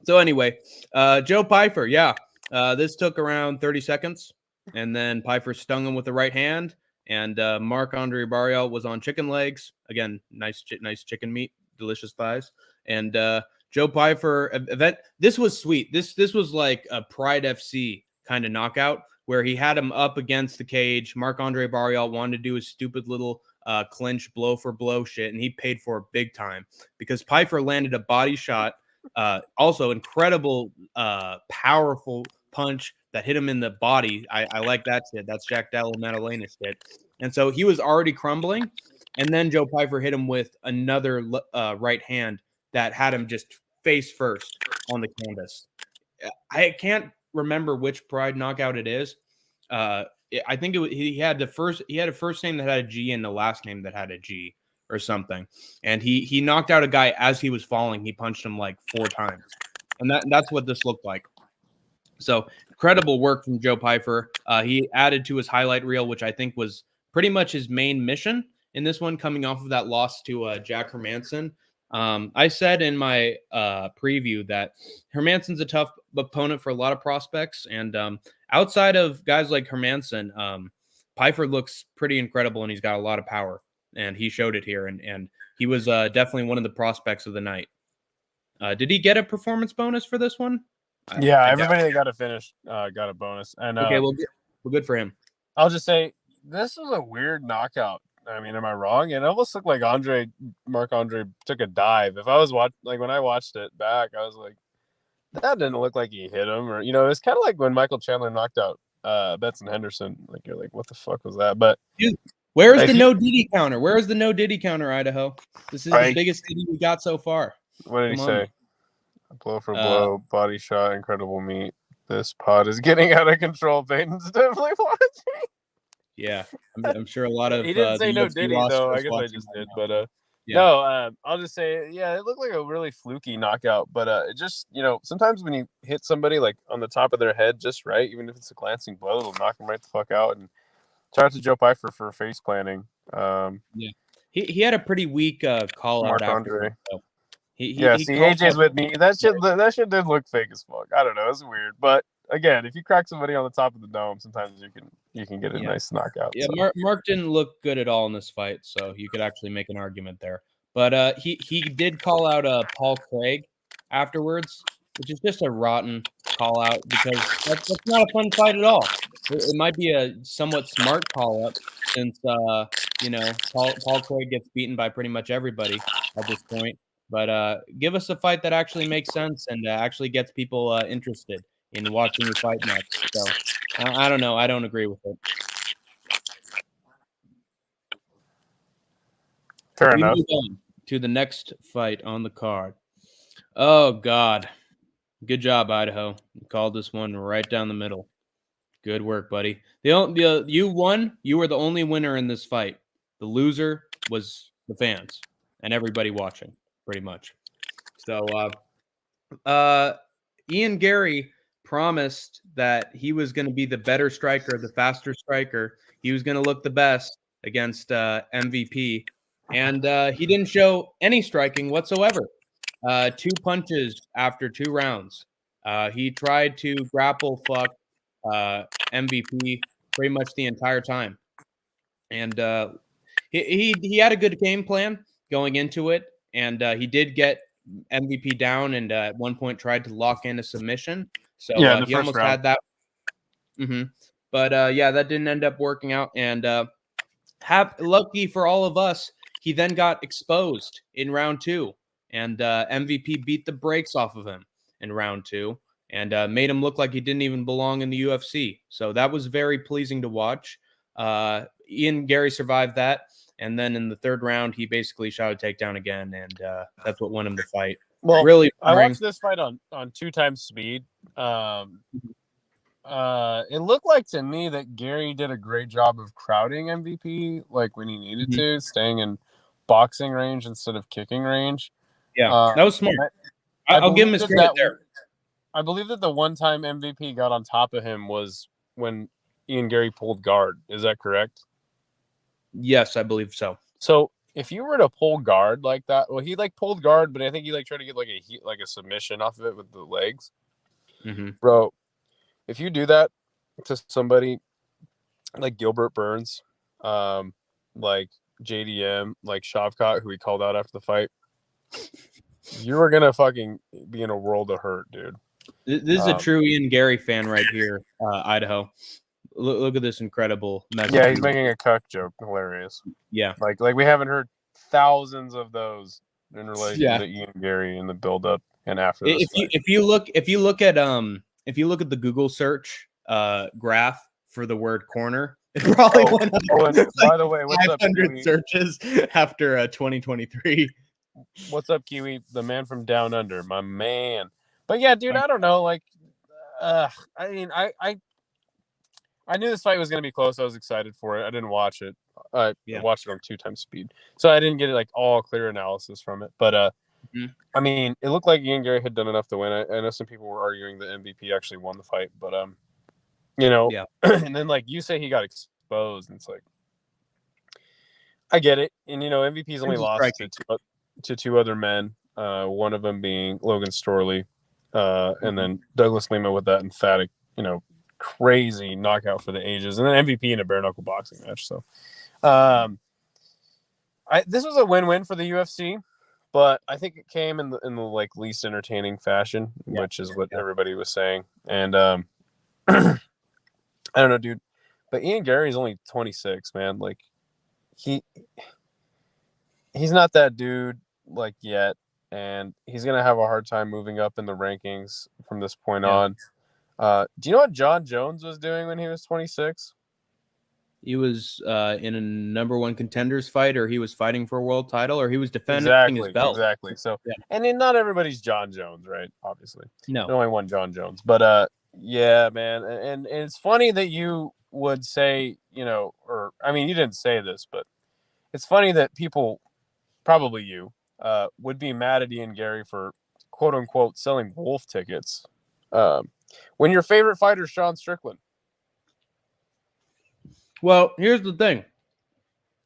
So anyway, Joe Pyfer. Yeah, this took around 30 seconds, and then Pyfer stung him with the right hand. And Marc-Andre Barriault was on chicken legs. Again, nice chicken meat, delicious thighs. And Joe Pyfer event. This was sweet. This was like a Pride FC kind of knockout where he had him up against the cage. Marc-Andre Barriault wanted to do his stupid little clinch blow for blow shit, and he paid for it big time because Pyfer landed a body shot. Also, incredible, powerful punch that hit him in the body. I like that shit. That's Jack Della Maddalena shit. And so he was already crumbling. And then Joe Pyfer hit him with another right hand that had him just face first on the canvas. I can't remember which Pride knockout it is. I think he had a first name that had a G and the last name that had a G or something. And he knocked out a guy as he was falling. He punched him like 4 times. And that's what this looked like. So incredible work from Joe Pyfer. He added to his highlight reel, which I think was pretty much his main mission in this one, coming off of that loss to Jack Hermansson. I said in my preview that Hermansson's a tough opponent for a lot of prospects. And outside of guys like Hermansson, Pyfer looks pretty incredible, and he's got a lot of power. And he showed it here. And he was definitely one of the prospects of the night. Did he get a performance bonus for this one? Yeah, everybody that got a finish got a bonus. And okay, well, good for him. I'll just say this was a weird knockout. I mean, am I wrong? It almost looked like Marc-Andre took a dive. If I was when I watched it back, I was like, that didn't look like he hit him, or it's kind of like when Michael Chandler knocked out Betson Henderson. Like you're like, what the fuck was that? But Where's the no Diddy counter? Where is the no Diddy counter, Idaho? This is the biggest Diddy we got so far. What did he say? Blow for blow, body shot, incredible meat. This pod is getting out of control. Peyton's definitely watching. Yeah, I'm sure a lot of he didn't say no Diddy though. I guess I just did, but no. I'll just say it looked like a really fluky knockout, but it just sometimes when you hit somebody like on the top of their head just right, even if it's a glancing blow, it'll knock them right the fuck out. And shout out to Joe Pfeiffer for face planting. He had a pretty weak call out after. AJ's with me. That shit did look fake as fuck. I don't know, it's weird, but again, if you crack somebody on the top of the dome, sometimes you can get a nice knockout. Yeah, so. Mark didn't look good at all in this fight, so you could actually make an argument there. But he did call out Paul Craig afterwards, which is just a rotten call out because that's not a fun fight at all. It might be a somewhat smart call up since Paul Craig gets beaten by pretty much everybody at this point. But give us a fight that actually makes sense and actually gets people interested in watching you fight next. So I don't know. I don't agree with it. Fair enough. Move on to the next fight on the card. Oh, God. Good job, Idaho. You called this one right down the middle. Good work, buddy. You won. You were the only winner in this fight. The loser was the fans and everybody watching, pretty much. So Ian Gary promised that he was going to be the better striker, the faster striker. He was going to look the best against MVP. And he didn't show any striking whatsoever. 2 punches after 2 rounds. He tried to grapple fuck MVP pretty much the entire time. And he had a good game plan going into it. And he did get MVP down and at one point tried to lock in a submission. So he almost had that. But that didn't end up working out. And lucky for all of us, he then got exposed in round 2. And MVP beat the brakes off of him in round 2 and made him look like he didn't even belong in the UFC. So that was very pleasing to watch. Ian Gary survived that. And then in the 3rd round, he basically shot a takedown again. And that's what won him the fight. Well, really, I watched this fight on 2 times speed. It looked like to me that Gary did a great job of crowding MVP, like when he needed to, staying in boxing range instead of kicking range. Yeah, that was smart. I'll give him his credit there. I believe that the one time MVP got on top of him was when Ian Gary pulled guard. Is that correct? Yes, I believe so. So if you were to pull guard like that, well, he pulled guard, but I think he tried to get a submission off of it with the legs. Bro, if you do that to somebody like Gilbert Burns, like JDM, like Shavkat, who he called out after the fight, you are gonna fucking be in a world of hurt, dude. This is a true Ian Gary fan right here, Idaho. Look at this incredible message. Yeah, he's making a cuck joke. Hilarious. Yeah. Like we haven't heard thousands of those in relation to Ian Gary in the build up and after this. If you look at the Google search graph for the word corner, it probably went up. By the way, what's 500 up, searches after 2023. What's up, Kiwi? The man from down under, my man. But yeah, dude, I don't know. I mean, I knew this fight was going to be close. I was excited for it. I didn't watch it. I watched it on 2 times speed, so I didn't get all clear analysis from it. But I mean, it looked like Ian Gary had done enough to win. I know some people were arguing that MVP actually won the fight, but and then you say he got exposed, and it's like, I get it. And MVP's only lost to 2 other men, one of them being Logan Storley, and then Douglas Lima with that emphatic, crazy knockout for the ages, and then MVP in a bare knuckle boxing match. So this was a win-win for the UFC, but I think it came in the least entertaining fashion, which is what everybody was saying. And I don't know, dude, but Ian Gary's only 26, man. He's not that dude yet, and he's gonna have a hard time moving up in the rankings from this point on. Do you know what John Jones was doing when he was 26? He was in a number one contenders fight, or he was fighting for a world title, or he was defending his belt. Exactly. So, yeah. And then not everybody's John Jones, right? Obviously, No. There's only one John Jones, but yeah, man, and it's funny that you would say, or I mean, you didn't say this, but it's funny that people, probably you, would be mad at Ian Gary for quote unquote selling wolf tickets, when your favorite fighter is Sean Strickland. Well, here's the thing.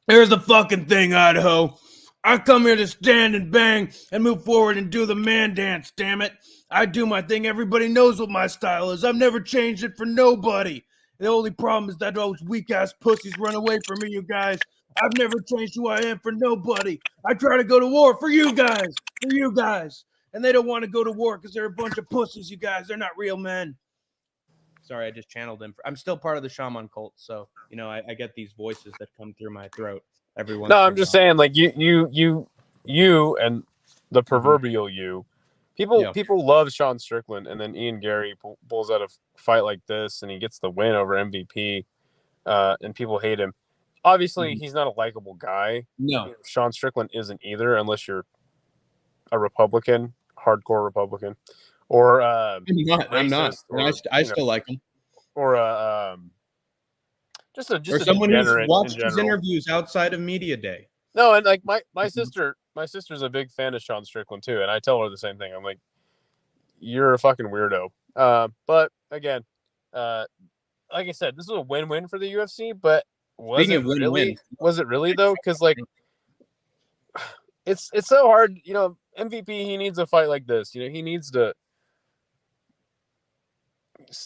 Here's the fucking thing, Idaho. I come here to stand and bang and move forward and do the man dance, damn it. I do my thing. Everybody knows what my style is. I've never changed it for nobody. The only problem is that those weak-ass pussies run away from me, you guys. I've never changed who I am for nobody. I try to go to war for you guys. And they don't want to go to war because they're a bunch of pussies, you guys. They're not real men. Sorry, I just channeled him. I'm still part of the shaman cult, so I get these voices that come through my throat every once. No, I'm just saying, like you, and the proverbial you. People love Sean Strickland, and then Ian Gary pulls out a fight like this, and he gets the win over MVP, and people hate him. Obviously, he's not a likable guy. No, Sean Strickland isn't either, unless you're a Republican, hardcore Republican. Or I'm not. Or, I still like him. Or just someone who's watched his interviews outside of media day. No, and like my sister's a big fan of Sean Strickland too, and I tell her the same thing. I'm like, you're a fucking weirdo. But again, like I said, this was a win-win for the UFC. But was it really though? Because like, it's so hard. MVP, he needs a fight like this. He needs to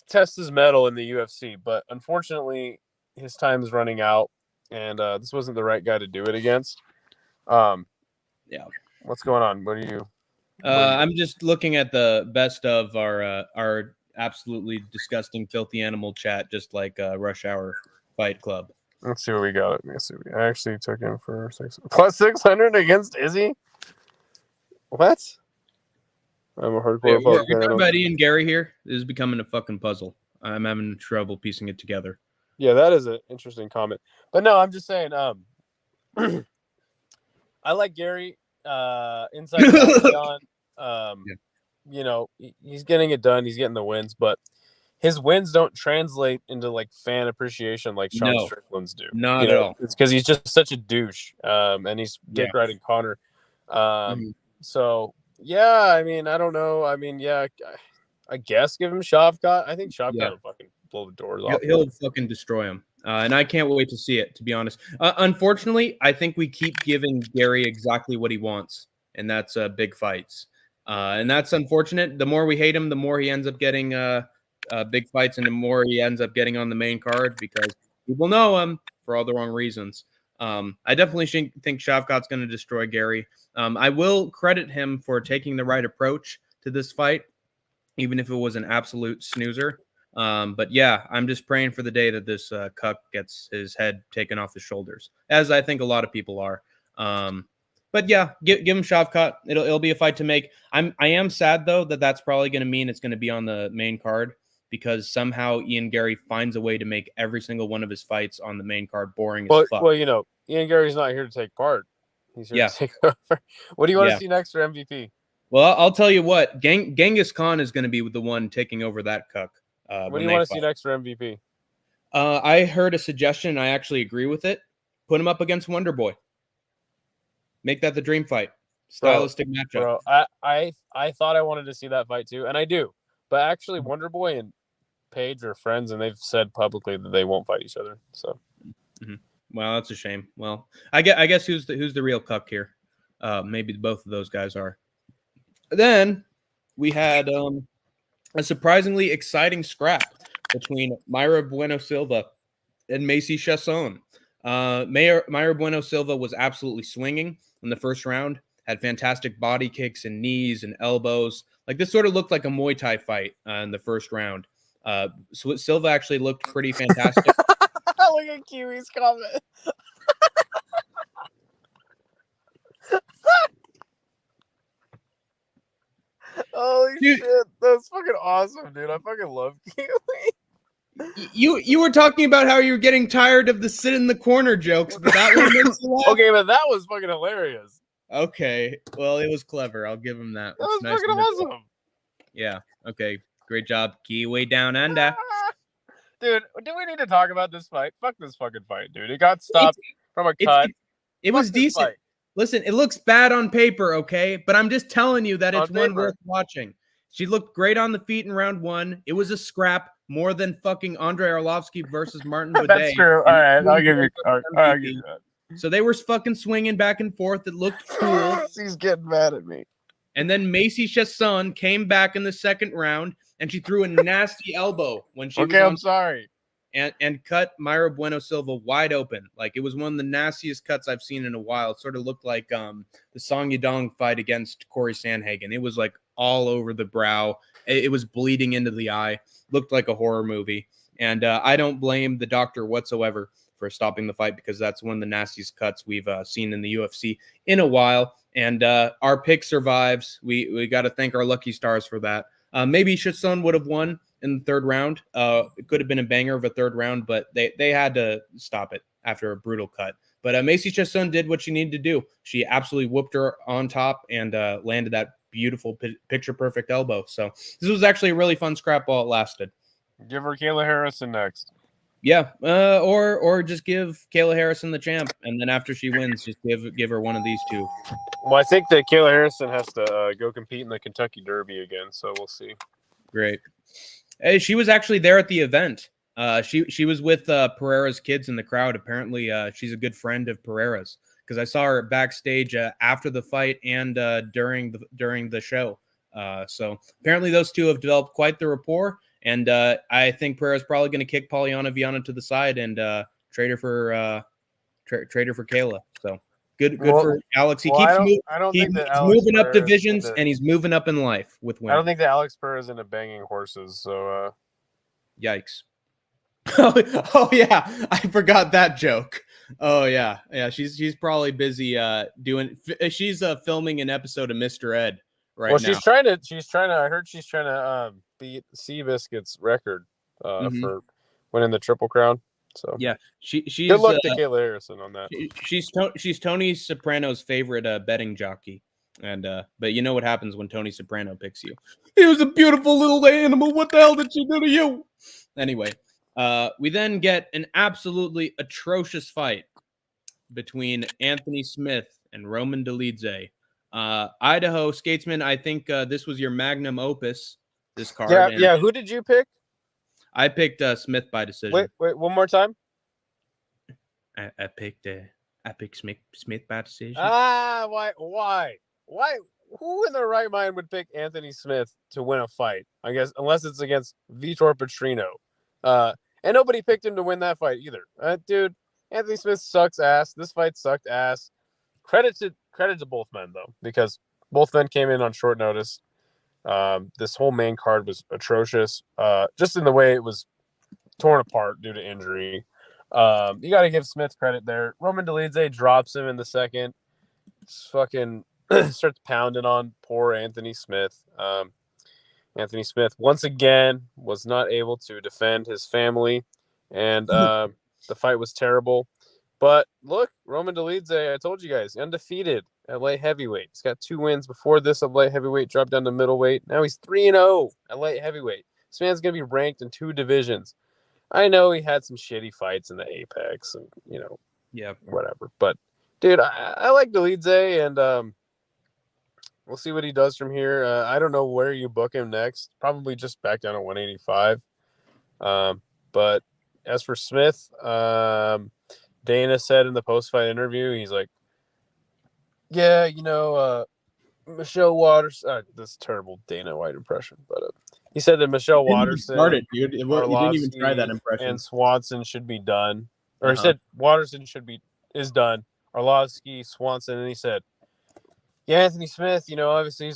test his mettle in the UFC, but unfortunately his time is running out, and this wasn't the right guy to do it against. What's going on? What are you I'm just looking at the best of our absolutely disgusting filthy animal chat, just like Rush Hour Fight Club. Let's see what we got. I actually took him for plus 600 against Izzy. What? I'm a hardcore. We're talking about Ian Gary here. This is becoming a fucking puzzle. I'm having trouble piecing it together. Yeah, that is an interesting comment. But no, I'm just saying. I like Gary. Inside on. He's getting it done. He's getting the wins, but his wins don't translate into like fan appreciation like Sean Strickland's do. Not at all. It's because he's just such a douche. And he's dick riding Connor. So. Yeah, I mean, I don't know. I mean, yeah, I guess give him Shavkat. I think Shavkat will fucking blow the doors off. He'll fucking destroy him. And I can't wait to see it, to be honest. Unfortunately, I think we keep giving Gary exactly what he wants, and that's big fights. And that's unfortunate. The more we hate him, the more he ends up getting big fights, and the more he ends up getting on the main card because people know him for all the wrong reasons. I definitely think Shavkat's going to destroy Gary. I will credit him for taking the right approach to this fight, even if it was an absolute snoozer. But yeah, I'm just praying for the day that this cuck gets his head taken off his shoulders, as I think a lot of people are. But yeah, give him Shavkat. It'll be a fight to make. I am sad though that's probably going to mean it's going to be on the main card, because somehow Ian Gary finds a way to make every single one of his fights on the main card boring as fuck. Well, Ian Gary's not here to take part. He's here to take over. What do you want to see next for MVP? Well, I'll tell you what. Genghis Khan is going to be the one taking over that cuck. What do you want to see next for MVP? I heard a suggestion, and I actually agree with it. Put him up against Wonder Boy. Make that the dream fight. Stylistic matchup. Bro, I thought I wanted to see that fight too, and I do. But actually, Wonder Boy and Paige are friends, and they've said publicly that they won't fight each other. So, well, that's a shame. Well, I guess who's the real cuck here? Maybe both of those guys are. Then we had a surprisingly exciting scrap between Mayra Bueno Silva and Macy Chasson. Mayra Bueno Silva was absolutely swinging in the first round. Had fantastic body kicks and knees and elbows. Like, this sort of looked like a Muay Thai fight in the first round. So Silva actually looked pretty fantastic. Look at Kiwi's comment. Holy shit. That's fucking awesome, dude. I fucking love Kiwi. You were talking about how you were getting tired of the sit in the corner jokes, but that one makes you laugh. Okay, but that was fucking hilarious. Okay, well, it was clever. I'll give him that. That was fucking awesome. Yeah. Okay. Great job. Kiwi down under. Dude, do we need to talk about this fight? Fuck this fucking fight, dude. It got stopped from a cut. It was decent. Fight. Listen, it looks bad on paper, okay? But I'm just telling you that it's one worth watching. She looked great on the feet in round 1. It was a scrap more than fucking Andrei Arlovsky versus Martin Buday. That's true. All right, I'll give you that. So they were fucking swinging back and forth. It looked cool. She's getting mad at me. And then Macy Chasson came back in the second round, and she threw a nasty elbow when she I'm sorry. And cut Mayra Bueno Silva wide open. Like, it was one of the nastiest cuts I've seen in a while. It sort of looked like the Song Yadong fight against Corey Sandhagen. It was like all over the brow. It was bleeding into the eye. Looked like a horror movie. And I don't blame the doctor whatsoever for stopping the fight, because that's one of the nastiest cuts we've seen in the UFC in a while. And our pick survives. We got to thank our lucky stars for that. Maybe Chasson would have won in the third round. It could have been a banger of a third round, but they had to stop it after a brutal cut. But Macy Chasson did what she needed to do. She absolutely whooped her on top and landed that beautiful picture-perfect elbow. So this was actually a really fun scrap while it lasted. Give her Kayla Harrison next. Yeah, or just give Kayla Harrison the champ, and then after she wins, just give her one of these two. Well, I think that Kayla Harrison has to go compete in the Kentucky Derby again, so we'll see. Great. Hey, she was actually there at the event. She was with Pereira's kids in the crowd. Apparently, she's a good friend of Pereira's, because I saw her backstage after the fight and during the show. So apparently, those two have developed quite the rapport. And I think Pereira's probably going to kick Polyana Viana to the side and trade her for Kayla. So good for Alex. He keeps moving up divisions, and he's moving up in life with women. I don't think that Alex Pereira is into banging horses. So yikes. Oh yeah, I forgot that joke. Oh yeah. She's probably busy she's filming an episode of Mr. Ed right now. Well, she's trying to. I heard she's trying to beat Seabiscuit's record for winning the Triple Crown. So yeah, she's good luck to Kayla Harrison on that. She's Tony Soprano's favorite betting jockey, and but you know what happens when Tony Soprano picks you? He was a beautiful little animal. What the hell did she do to you? Anyway, we then get an absolutely atrocious fight between Anthony Smith and Roman Dolidze. Idaho Skatesman, I think this was your magnum opus. This card. Yeah. Who did you pick? I picked Smith by decision. Wait, one more time. I picked Smith by decision. Why? Who in their right mind would pick Anthony Smith to win a fight? I guess unless it's against Vitor Petrino. And nobody picked him to win that fight either. Dude, Anthony Smith sucks ass. This fight sucked ass. Credit to both men though, because both men came in on short notice. This whole main card was atrocious, just in the way it was torn apart due to injury. You got to give Smith credit there. Roman Dolidze drops him in the second. Fucking starts pounding on poor Anthony Smith. Anthony Smith, once again, was not able to defend his family, and the fight was terrible. But look, Roman Dolidze, I told you guys, undefeated at light heavyweight. He's got 2 wins before this at light heavyweight, dropped down to middleweight. Now he's 3-0 at light heavyweight. This man's going to be ranked in 2 divisions. I know he had some shitty fights in the Apex and, whatever. But, dude, I like Dolidze, and we'll see what he does from here. I don't know where you book him next. Probably just back down to 185. But as for Smith, Dana said in the post-fight interview, he's like, yeah, Michelle Waters. This terrible Dana White impression, but he said that Michelle Watterson, dude. You didn't even try that impression. And Swanson should be done, or he said Watterson is done. Arlovsky, Swanson, and he said, yeah, Anthony Smith. Obviously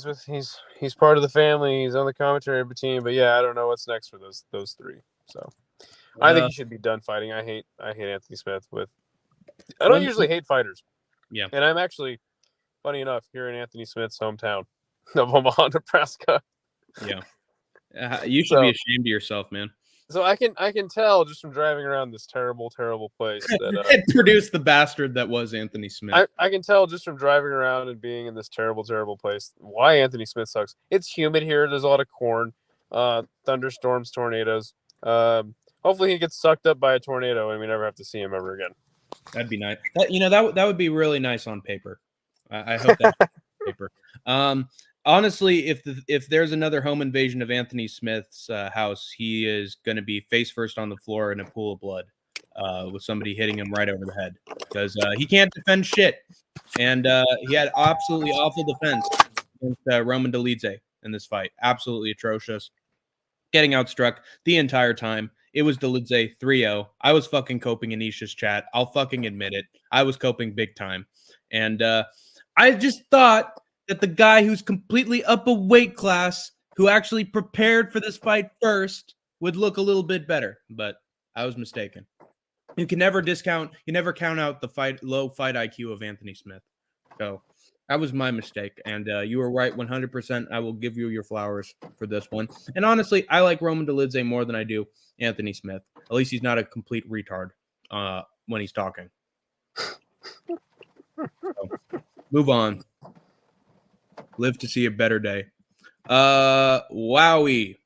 he's part of the family. He's on the commentary team, but yeah, I don't know what's next for those 3. So I think he should be done fighting. I hate Anthony Smith. I don't usually hate fighters. Yeah, and I'm actually, funny enough, here in Anthony Smith's hometown of Omaha, Nebraska. Yeah. You should be ashamed of yourself, man. So I can tell just from driving around this terrible place that it produced the bastard that was Anthony Smith. I can tell just from driving around and being in this terrible place why Anthony Smith sucks. It's humid here. There's a lot of corn, thunderstorms, tornadoes. Hopefully he gets sucked up by a tornado and we never have to see him ever again. That'd be nice. That would be really nice on paper. I hope that's paper. Honestly, if there's another home invasion of Anthony Smith's house, he is going to be face first on the floor in a pool of blood with somebody hitting him right over the head because he can't defend shit. And he had absolutely awful defense against Roman Dolidze in this fight. Absolutely atrocious. Getting outstruck the entire time. It was Dolidze 3-0. I was fucking coping in Isha's chat. I'll fucking admit it. I was coping big time. And I just thought that the guy who's completely up a weight class, who actually prepared for this fight first, would look a little bit better. But I was mistaken. You can never count out the low fight IQ of Anthony Smith. So that was my mistake. And you were right 100%. I will give you your flowers for this one. And honestly, I like Roman Dolidze more than I do Anthony Smith. At least he's not a complete retard when he's talking. So, move on. Live to see a better day. Wowie.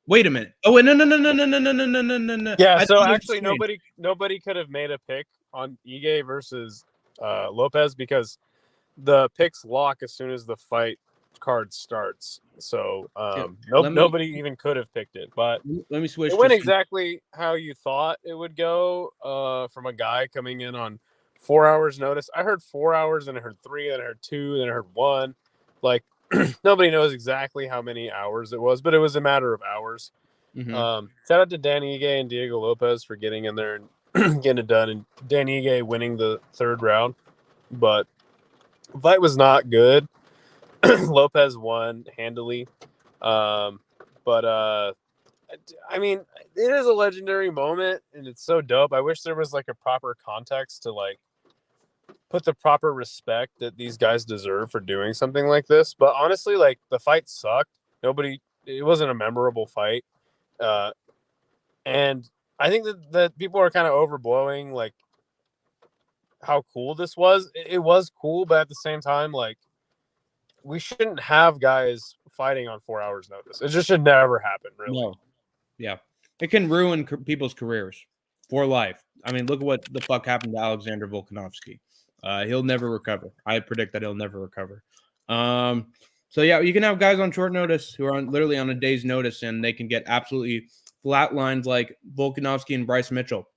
Wait a minute. Oh, no. Yeah, so actually nobody could have made a pick on Ige versus Lopez because the picks lock as soon as the fight card starts. So nobody even could have picked it. But let me switch. It went exactly how you thought it would go from a guy coming in on 4 hours notice. I heard 4 hours, and I heard 3, then I heard 2, then I heard 1. Like nobody knows exactly how many hours it was, but it was a matter of hours. Mm-hmm. Shout out to Dan Ige and Diego Lopez for getting in there and getting it done, and Dan Ige winning the 3rd round. But the fight was not good. Lopez won handily. But I mean, it is a legendary moment, and it's so dope. I wish there was like a proper context to like put the proper respect that these guys deserve for doing something like this. But honestly, like the fight sucked. It wasn't a memorable fight. And I think that people are kind of overblowing like how cool this was. It was cool, but at the same time, like we shouldn't have guys fighting on 4 hours notice. It just should never happen, really. No. Yeah. It can ruin people's careers for life. I mean, look at what the fuck happened to Alexander Volkanovski. He'll never recover. I predict that he'll never recover. So yeah, you can have guys on short notice who are literally on a day's notice, and they can get absolutely flatlined like Volkanovski and Bryce Mitchell.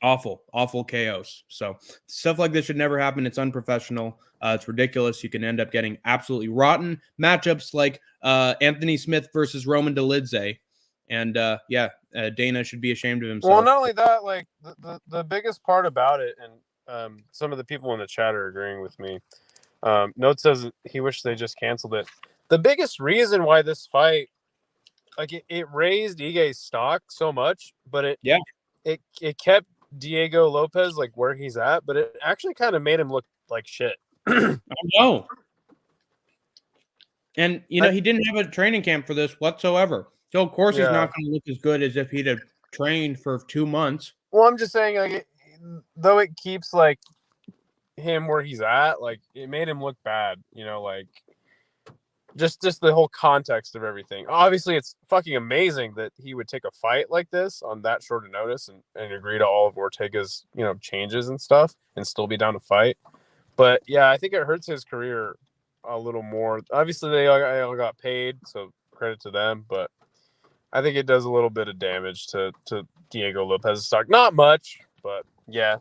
Awful KOs. So stuff like this should never happen. It's unprofessional. It's ridiculous. You can end up getting absolutely rotten matchups like Anthony Smith versus Roman Dolidze. And Dana should be ashamed of himself. Well, not only that, like the biggest part about it, and some of the people in the chat are agreeing with me. Note says he wished they just canceled it. The biggest reason why this fight, like it raised Ige's stock so much, but it kept Diego Lopez like where he's at, but it actually kind of made him look like shit. I know. And he didn't have a training camp for this whatsoever. So of course he's not going to look as good as if he'd have trained for 2 months. Well, I'm just saying, like, though it keeps like him where he's at, like it made him look bad, like just the whole context of everything. Obviously it's fucking amazing that he would take a fight like this on that short of notice and agree to all of Ortega's changes and stuff and still be down to fight. But yeah, I think it hurts his career a little more. Obviously they all got paid, so credit to them, but I think it does a little bit of damage to Diego Lopez's stock. Not much, but yeah.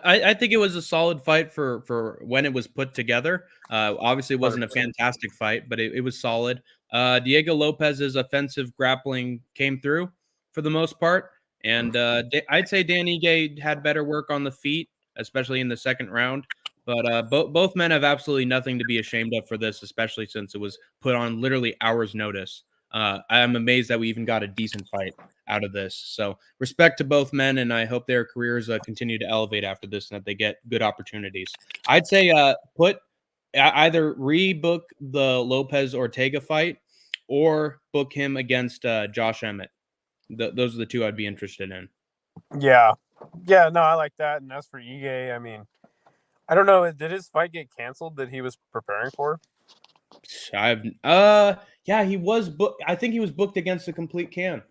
I think it was a solid fight for when it was put together. Obviously, it wasn't a fantastic fight, but it was solid. Diego Lopez's offensive grappling came through for the most part. And I'd say Dan Ige had better work on the feet, especially in the second round. But both men have absolutely nothing to be ashamed of for this, especially since it was put on literally hours' notice. I'm amazed that we even got a decent fight out of this. So respect to both men, and I hope their careers continue to elevate after this and that they get good opportunities. I'd say either rebook the Lopez Ortega fight or book him against Josh Emmett. Those are the two I'd be interested in. Yeah, no, I like that. And as for Ige, I mean, I don't know. Did his fight get canceled that he was preparing for? Yeah, he was booked. I think he was booked against a complete can.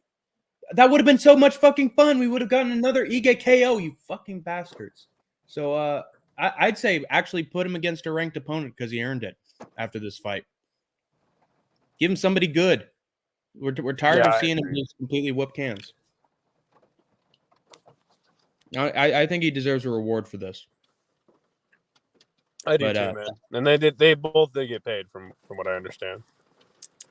That would have been so much fucking fun. We would have gotten another Ige KO, you fucking bastards. So I'd say actually put him against a ranked opponent because he earned it after this fight. Give him somebody good. We're tired of seeing him just completely whoop cans. I think he deserves a reward for this. I do too, man. And they both did get paid from what I understand.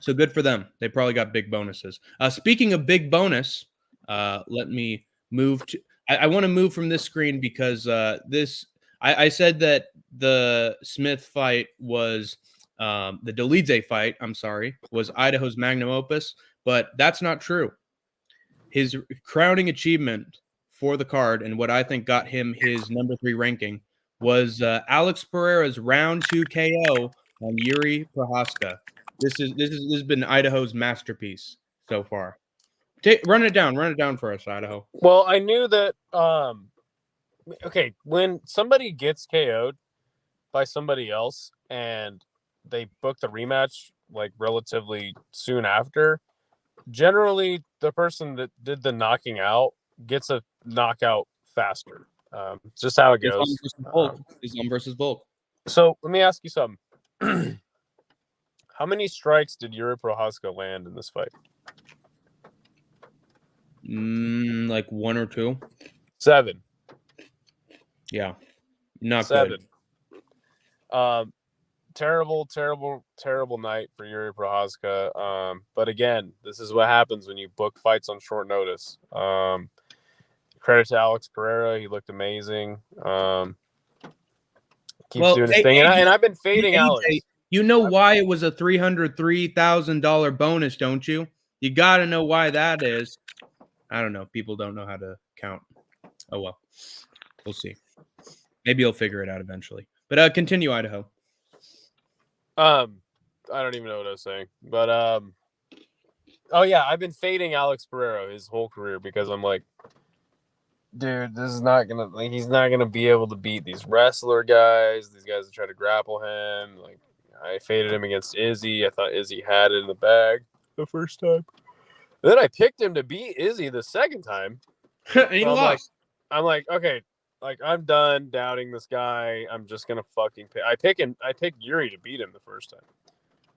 So good for them. They probably got big bonuses. Speaking of big bonus, let me move to. I want to move from this screen because I said that the Smith fight was the Dolidze fight. I'm sorry, was Idaho's magnum opus, but that's not true. His crowning achievement for the card and what I think got him his number 3 ranking was Alex Pereira's round 2 KO on Yuri Prohaska. This has been Idaho's masterpiece so far. Run it down for us, Idaho. Well, I knew that. Okay, when somebody gets KO'd by somebody else and they book the rematch like relatively soon after, generally the person that did the knocking out gets a knockout faster. It's just how it goes. Islam versus Volk. So let me ask you something. How many strikes did Yuri Prohaska land in this fight? Like 1 or 2. 7. Yeah, not 7. Good. Terrible night for Yuri Prohaska. But again, this is what happens when you book fights on short notice. Credit to Alex Pereira. He looked amazing. Keeps doing his thing. And I've been fading Alex. You know why it was a $303,000 bonus, don't you? You got to know why that is. I don't know. People don't know how to count. Oh, well. We'll see. Maybe you'll figure it out eventually. But continue, Idaho. I don't even know what I was saying. But, oh, yeah. I've been fading Alex Pereira his whole career because I'm like, dude, this is not going to, like, he's not going to be able to beat these wrestler guys, these guys that try to grapple him. Like, I faded him against Izzy. I thought Izzy had it in the bag the first time. And then I picked him to beat Izzy the second time. And he lost. I'm like, okay, like I'm done doubting this guy. I'm just gonna fucking pick. I picked Yuri to beat him the first time.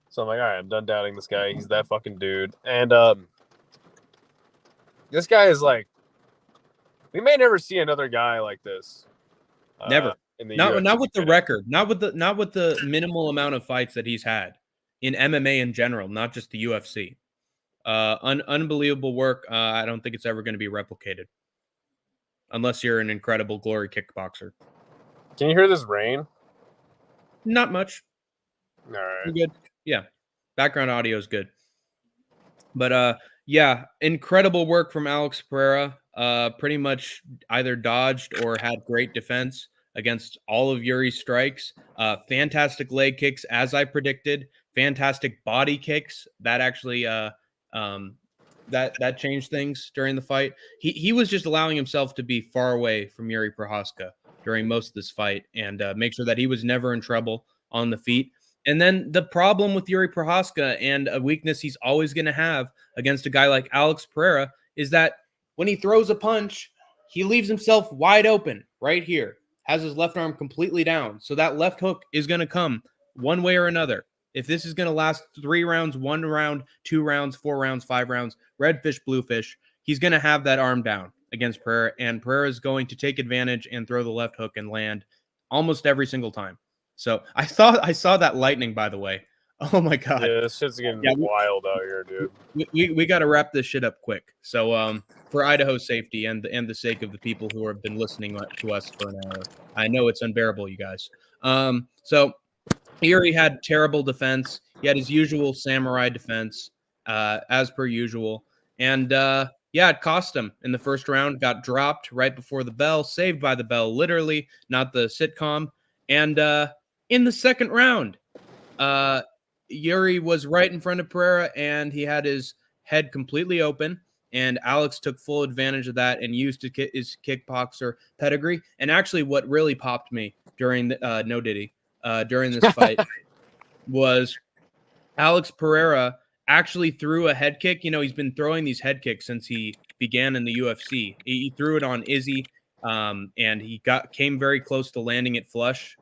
So I'm like, all right, I'm done doubting this guy. He's that fucking dude. And this guy is like, we may never see another guy like this. Never. In the not with the record, not with the minimal amount of fights that he's had in MMA in general, not just the UFC. Unbelievable work. I don't think it's ever going to be replicated unless you're an incredible glory kickboxer. Can you hear this rain? Not much. All right. You're good. Yeah. Background audio is good. But yeah, incredible work from Alex Pereira. Pretty much either dodged or had great defense against all of Yuri's strikes. Fantastic leg kicks, as I predicted. Fantastic body kicks. That actually that changed things during the fight. He was just allowing himself to be far away from Yuri Prohaska during most of this fight and make sure that he was never in trouble on the feet. And then the problem with Yuri Prohaska and a weakness he's always going to have against a guy like Alex Pereira is that when he throws a punch, he leaves himself wide open right here, has his left arm completely down. So that left hook is going to come one way or another. If this is going to last 3 rounds, 1 round, 2 rounds, 4 rounds, 5 rounds, red fish, blue fish, he's going to have that arm down against Pereira, and Pereira is going to take advantage and throw the left hook and land almost every single time. So I saw that lightning, by the way. Oh my god! Yeah, this shit's getting wild out here, dude. We got to wrap this shit up quick. So for Idaho's safety and the sake of the people who have been listening to us for an hour, I know it's unbearable, you guys. So Yuri had terrible defense. He had his usual samurai defense, as per usual, and yeah, it cost him in the first round. Got dropped right before the bell, saved by the bell, literally, not the sitcom, and in the second round, Yuri was right in front of Pereira, and he had his head completely open. And Alex took full advantage of that and used his kickboxer pedigree. And actually, what really popped me during during this fight was Alex Pereira actually threw a head kick. He's been throwing these head kicks since he began in the UFC. He threw it on Izzy, and he came very close to landing it flush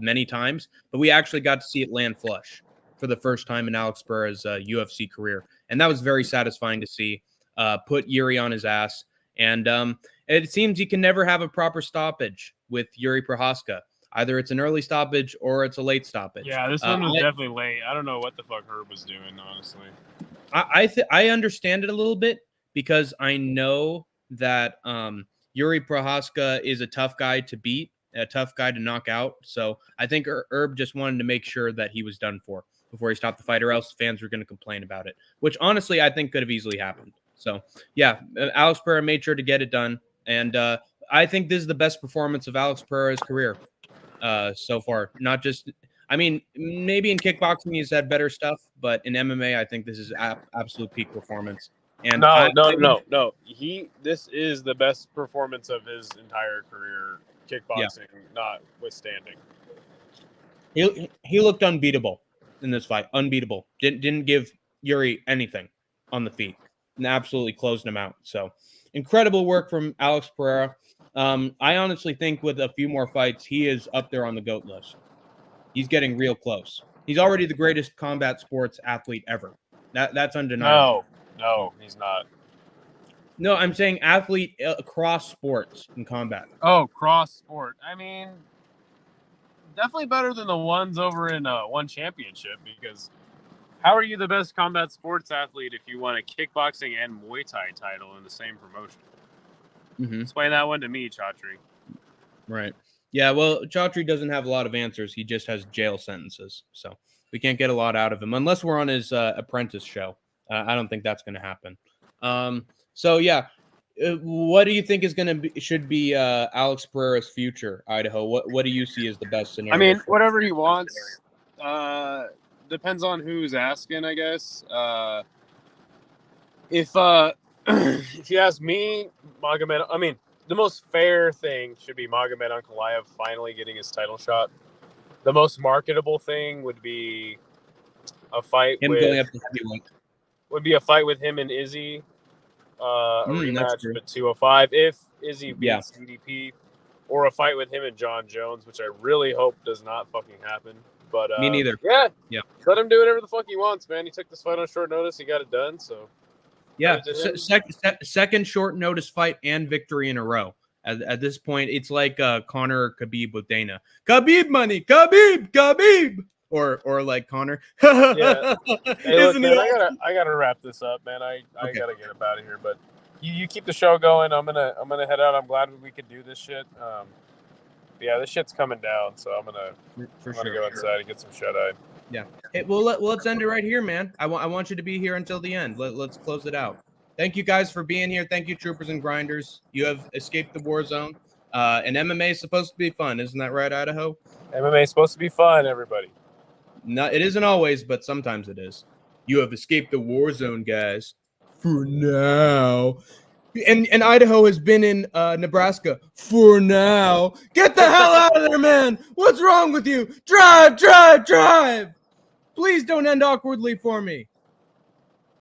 many times. But we actually got to see it land flush for the first time in Alex Pereira's UFC career, and that was very satisfying to see. Put Yuri on his ass, and it seems he can never have a proper stoppage with Yuri Prochazka. Either it's an early stoppage or it's a late stoppage. Yeah, this one was definitely late. I don't know what the fuck Herb was doing, honestly. I understand it a little bit because I know that Yuri Prochazka is a tough guy to beat, a tough guy to knock out. So I think Herb just wanted to make sure that he was done for before he stopped the fight, or else fans were going to complain about it, which honestly I think could have easily happened. So yeah, Alex Pereira made sure to get it done, and I think this is the best performance of Alex Pereira's career so far. Not just, I mean, maybe in kickboxing he's had better stuff, but in MMA I think this is absolute peak performance. And no. This is the best performance of his entire career, kickboxing notwithstanding. He looked unbeatable in this fight. Unbeatable. Didn't give Yuri anything on the feet, and absolutely closed him out. So incredible work from Alex Pereira. I honestly think with a few more fights, he is up there on the GOAT list. He's getting real close. He's already the greatest combat sports athlete ever. That's undeniable. No, he's not. No, I'm saying athlete across sports in combat. Oh, cross sport. I mean, definitely better than the ones over in one championship, because how are you the best combat sports athlete if you won a kickboxing and Muay Thai title in the same promotion? Mm-hmm. Explain that one to me, Chaudhry. Right. Yeah, well, Chaudhry doesn't have a lot of answers. He just has jail sentences. So we can't get a lot out of him unless we're on his apprentice show. I don't think that's going to happen. So, yeah, what do you think is should be Alex Pereira's future, Idaho? What do you see as the best scenario? I mean, whatever he wants. Depends on who's asking, I guess. If you ask me, the most fair thing should be Magomed Ankalaev finally getting his title shot. The most marketable thing would be a fight going up to heavyweight. Would be a fight with him and Izzy. A rematch at 205 if Izzy beats DDP, or a fight with him and John Jones, which I really hope does not fucking happen. But me neither. Yeah. Let him do whatever the fuck he wants, man. He took this fight on short notice. He got it done. So yeah, second short notice fight and victory in a row. At this point, it's like Conor Khabib with Dana. Khabib money, Khabib. Or like Conor. Yeah. Hey, look, man, I gotta wrap this up, man. I gotta get up out of here. But you keep the show going. I'm gonna head out. I'm glad we could do this shit. Yeah, this shit's coming down, so I'm gonna go inside and get some shut eye. Yeah. Hey, well, let's end it right here, man. I want you to be here until the end. Let's close it out. Thank you guys for being here. Thank you, troopers and grinders. You have escaped the war zone. And MMA is supposed to be fun, isn't that right, Idaho? MMA is supposed to be fun, everybody. No, it isn't always, but sometimes it is. You have escaped the war zone, guys. For now. And Idaho has been in Nebraska for now. Get the hell out of there, man. What's wrong with you? Drive. Please don't end awkwardly for me.